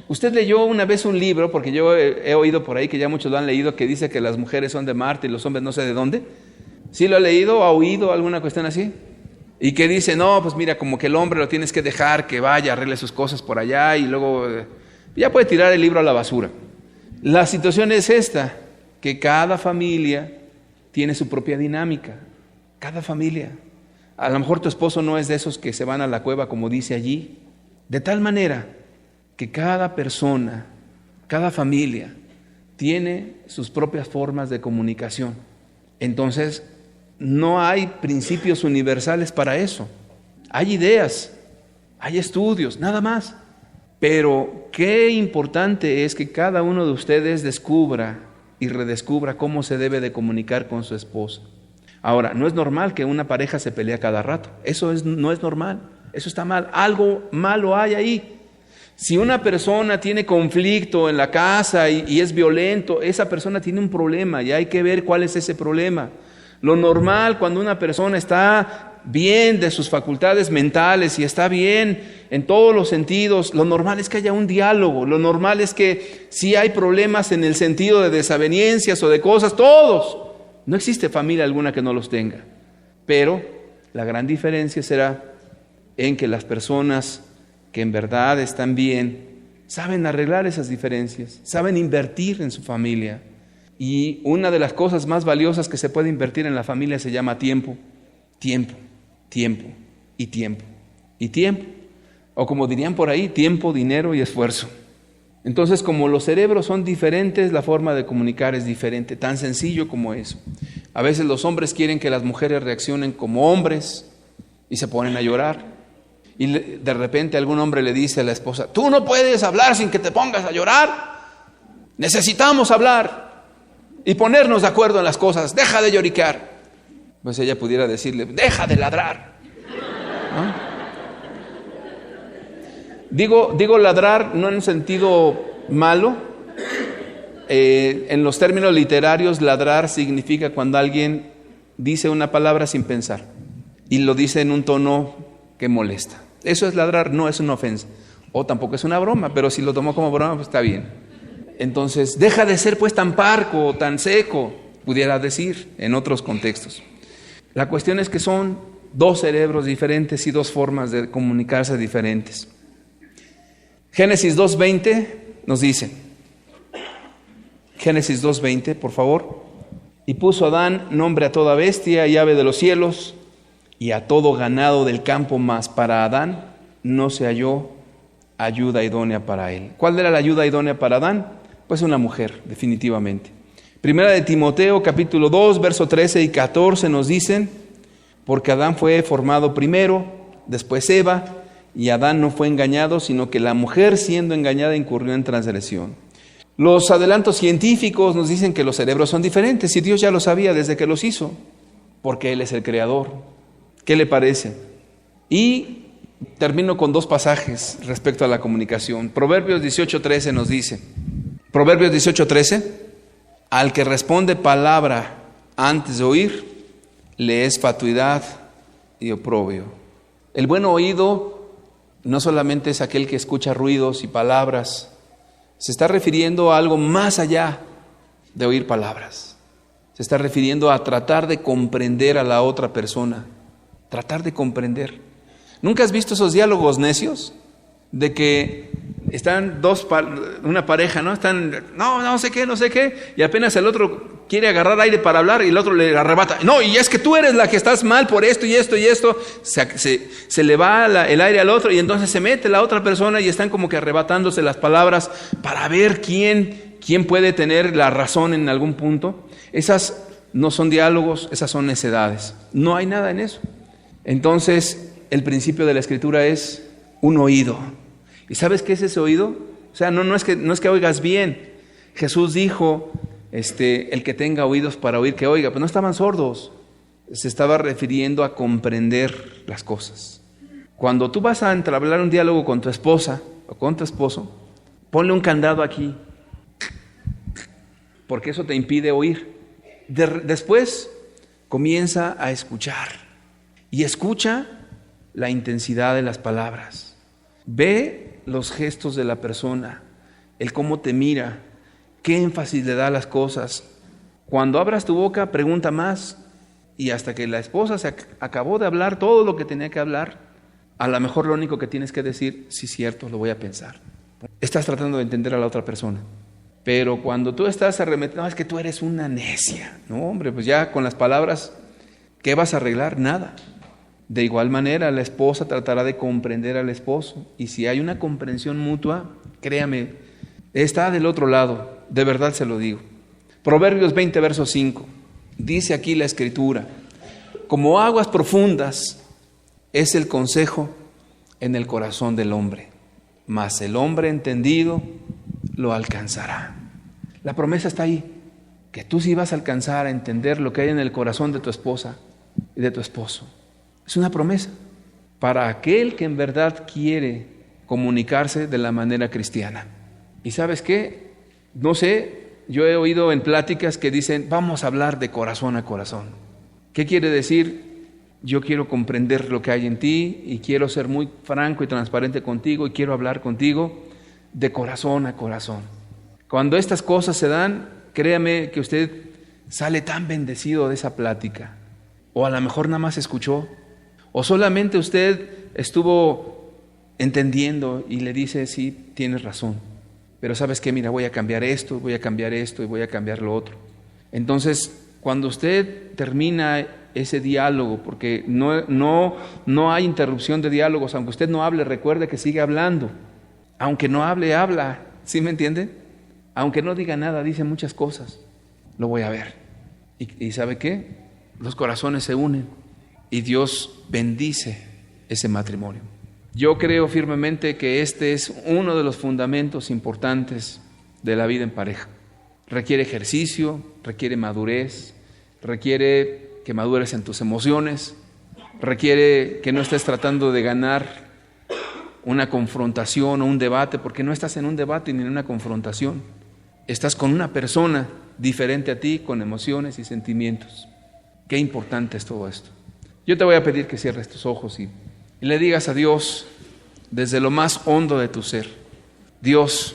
usted leyó una vez un libro, porque yo he oído por ahí que ya muchos lo han leído, que dice que las mujeres son de Marte y los hombres no sé de dónde. ¿Sí lo ha leído o ha oído alguna cuestión así? Y que dice, no, pues mira, como que el hombre lo tienes que dejar que vaya, arregle sus cosas por allá y luego ya puede tirar el libro a la basura. La situación es esta, que cada familia tiene su propia dinámica, cada familia. A lo mejor tu esposo no es de esos que se van a la cueva como dice allí, de tal manera que cada persona, cada familia tiene sus propias formas de comunicación. Entonces, no hay principios universales para eso. Hay ideas, hay estudios, nada más. Pero qué importante es que cada uno de ustedes descubra y redescubra cómo se debe de comunicar con su esposa. Ahora, no es normal que una pareja se pelee cada rato. Eso no es normal, eso está mal. Algo malo hay ahí. Si una persona tiene conflicto en la casa y es violento, esa persona tiene un problema y hay que ver cuál es ese problema. Lo normal cuando una persona está bien de sus facultades mentales y está bien en todos los sentidos, lo normal es que haya un diálogo, lo normal es que si hay problemas en el sentido de desavenencias o de cosas, todos, no existe familia alguna que no los tenga, pero la gran diferencia será en que las personas que en verdad están bien, saben arreglar esas diferencias, saben invertir en su familia. Y una de las cosas más valiosas que se puede invertir en la familia se llama tiempo, tiempo, tiempo y tiempo, y tiempo. O como dirían por ahí, tiempo, dinero y esfuerzo. Entonces, como los cerebros son diferentes, la forma de comunicar es diferente, tan sencillo como eso. A veces los hombres quieren que las mujeres reaccionen como hombres y se ponen a llorar. Y de repente algún hombre le dice a la esposa, tú no puedes hablar sin que te pongas a llorar. Necesitamos hablar y ponernos de acuerdo en las cosas. Deja de lloriquear. Pues ella pudiera decirle, deja de ladrar. ¿No? Digo ladrar no en un sentido malo. En los términos literarios, ladrar significa cuando alguien dice una palabra sin pensar y lo dice en un tono que molesta. Eso es ladrar, no es una ofensa. O tampoco es una broma, pero si lo tomó como broma, pues está bien. Entonces, deja de ser pues tan parco, tan seco, pudiera decir en otros contextos. La cuestión es que son dos cerebros diferentes y dos formas de comunicarse diferentes. Génesis 2:20 nos dice, Génesis 2:20, por favor. Y puso Adán nombre a toda bestia y ave de los cielos y a todo ganado del campo, mas para Adán no se halló ayuda idónea para él. ¿Cuál era la ayuda idónea para Adán? Pues una mujer, definitivamente. Primera de Timoteo, capítulo 2, verso 13 y 14 nos dicen, porque Adán fue formado primero, después Eva, y Adán no fue engañado, sino que la mujer siendo engañada incurrió en transgresión. Los adelantos científicos nos dicen que los cerebros son diferentes, y Dios ya lo sabía desde que los hizo, porque Él es el creador. ¿Qué le parece? Y termino con dos pasajes respecto a la comunicación. Proverbios 18:13 nos dice, Proverbios 18:13, al que responde palabra antes de oír, le es fatuidad y oprobio. El buen oído no solamente es aquel que escucha ruidos y palabras, se está refiriendo a algo más allá de oír palabras. Se está refiriendo a tratar de comprender a la otra persona, tratar de comprender. ¿Nunca has visto esos diálogos necios? De que están una pareja, ¿no? No sé qué, y apenas el otro quiere agarrar aire para hablar y el otro le arrebata. No, y es que tú eres la que estás mal por esto y esto y esto. Se le va el aire al otro y entonces se mete la otra persona y están como que arrebatándose las palabras para ver quién puede tener la razón en algún punto. Esas no son diálogos, esas son necedades. No hay nada en eso. Entonces, el principio de la Escritura es un oído. ¿Y sabes qué es ese oído? O sea, no es que oigas bien. Jesús dijo, el que tenga oídos para oír, que oiga. Pues no estaban sordos. Se estaba refiriendo a comprender las cosas. Cuando tú vas a entablar un diálogo con tu esposa o con tu esposo, ponle un candado aquí, porque eso te impide oír. Después comienza a escuchar y escucha la intensidad de las palabras. Ve los gestos de la persona, el cómo te mira, qué énfasis le da a las cosas. Cuando abras tu boca, pregunta más, y hasta que la esposa se acabó de hablar todo lo que tenía que hablar, a lo mejor lo único que tienes que decir, sí, cierto, lo voy a pensar. Estás tratando de entender a la otra persona. Pero cuando tú estás arremetiendo, no, es que tú eres una necia. No, hombre, pues ya con las palabras, ¿qué vas a arreglar? Nada. De igual manera, la esposa tratará de comprender al esposo. Y si hay una comprensión mutua, créame, está del otro lado. De verdad se lo digo. Proverbios 20, verso 5. Dice aquí la Escritura, como aguas profundas es el consejo en el corazón del hombre, mas el hombre entendido lo alcanzará. La promesa está ahí, que tú sí vas a alcanzar a entender lo que hay en el corazón de tu esposa y de tu esposo. Es una promesa para aquel que en verdad quiere comunicarse de la manera cristiana. ¿Y sabes qué? No sé, yo he oído en pláticas que dicen, vamos a hablar de corazón a corazón. ¿Qué quiere decir? Yo quiero comprender lo que hay en ti y quiero ser muy franco y transparente contigo y quiero hablar contigo de corazón a corazón. Cuando estas cosas se dan, créame que usted sale tan bendecido de esa plática. O a lo mejor nada más escuchó. O solamente usted estuvo entendiendo y le dice, sí, tienes razón. Pero ¿sabes qué? Mira, voy a cambiar esto, voy a cambiar esto y voy a cambiar lo otro. Entonces, cuando usted termina ese diálogo, porque no hay interrupción de diálogos, aunque usted no hable, recuerde que sigue hablando. Aunque no hable, habla. ¿Sí me entiende? Aunque no diga nada, dice muchas cosas. Lo voy a ver. ¿Y sabe qué? Los corazones se unen y Dios bendice ese matrimonio. Yo creo firmemente que este es uno de los fundamentos importantes de la vida en pareja. Requiere ejercicio, requiere madurez, requiere que madures en tus emociones, requiere que no estés tratando de ganar una confrontación o un debate, porque no estás en un debate ni en una confrontación. Estás con una persona diferente a ti, con emociones y sentimientos. Qué importante es todo esto. Yo te voy a pedir que cierres tus ojos y le digas a Dios desde lo más hondo de tu ser: Dios,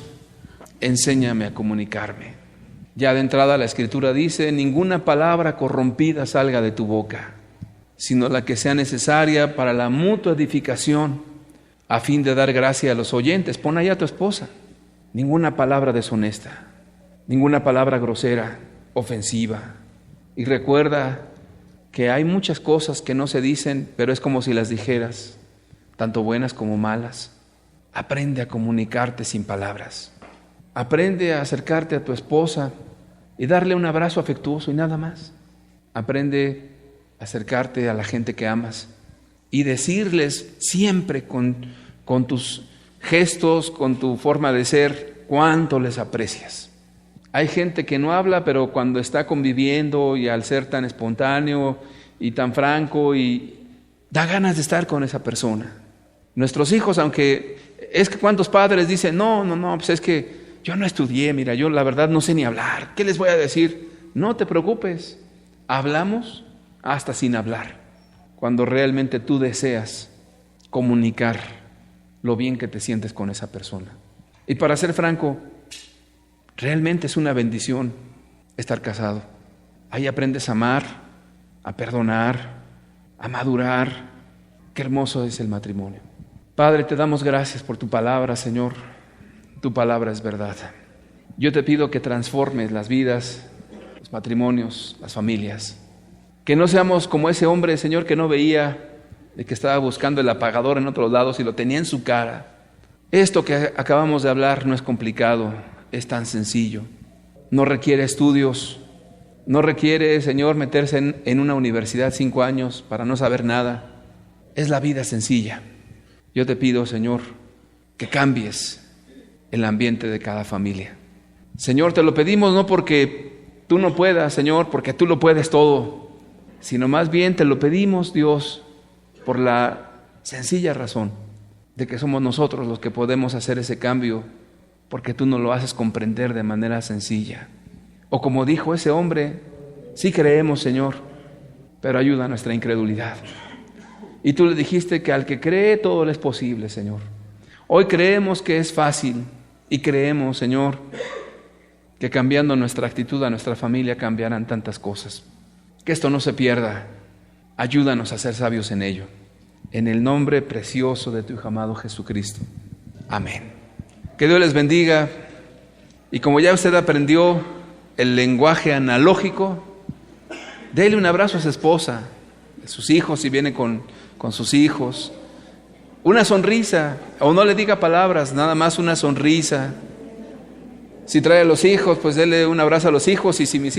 enséñame a comunicarme. Ya de entrada la Escritura dice: ninguna palabra corrompida salga de tu boca, sino la que sea necesaria para la mutua edificación, a fin de dar gracia a los oyentes. Pon ahí a tu esposa. Ninguna palabra deshonesta, ninguna palabra grosera, ofensiva. Y recuerda que hay muchas cosas que no se dicen, pero es como si las dijeras, tanto buenas como malas. Aprende a comunicarte sin palabras. Aprende a acercarte a tu esposa y darle un abrazo afectuoso y nada más. Aprende a acercarte a la gente que amas y decirles siempre con tus gestos, con tu forma de ser, cuánto les aprecias. Hay gente que no habla, pero cuando está conviviendo y al ser tan espontáneo y tan franco, y da ganas de estar con esa persona. Nuestros hijos, aunque es que cuántos padres dicen, no, pues es que yo no estudié, mira, yo la verdad no sé ni hablar, ¿qué les voy a decir? No te preocupes, hablamos hasta sin hablar, cuando realmente tú deseas comunicar lo bien que te sientes con esa persona. Y para ser franco, realmente es una bendición estar casado. Ahí aprendes a amar, a perdonar, a madurar. Qué hermoso es el matrimonio. Padre, te damos gracias por tu palabra, Señor. Tu palabra es verdad. Yo te pido que transformes las vidas, los matrimonios, las familias. Que no seamos como ese hombre, Señor, que no veía, de que estaba buscando el apagador en otros lados y lo tenía en su cara. Esto que acabamos de hablar no es complicado, es tan sencillo. No requiere estudios, no requiere, Señor, meterse en una universidad 5 años para no saber nada. Es la vida sencilla. Yo te pido, Señor, que cambies el ambiente de cada familia. Señor, te lo pedimos no porque tú no puedas, Señor, porque tú lo puedes todo, sino más bien te lo pedimos, Dios, por la sencilla razón de que somos nosotros los que podemos hacer ese cambio, porque tú nos lo haces comprender de manera sencilla. O como dijo ese hombre, sí creemos, Señor, pero ayuda a nuestra incredulidad. Y tú le dijiste que al que cree todo le es posible, Señor. Hoy creemos que es fácil y creemos, Señor, que cambiando nuestra actitud a nuestra familia cambiarán tantas cosas. Que esto no se pierda. Ayúdanos a ser sabios en ello. En el nombre precioso de tu Hijo amado Jesucristo. Amén. Que Dios les bendiga. Y como ya usted aprendió el lenguaje analógico, déle un abrazo a su esposa, a sus hijos si viene con sus hijos. Una sonrisa, o no le diga palabras, nada más una sonrisa. Si trae a los hijos, pues déle un abrazo a los hijos, y si mis hijos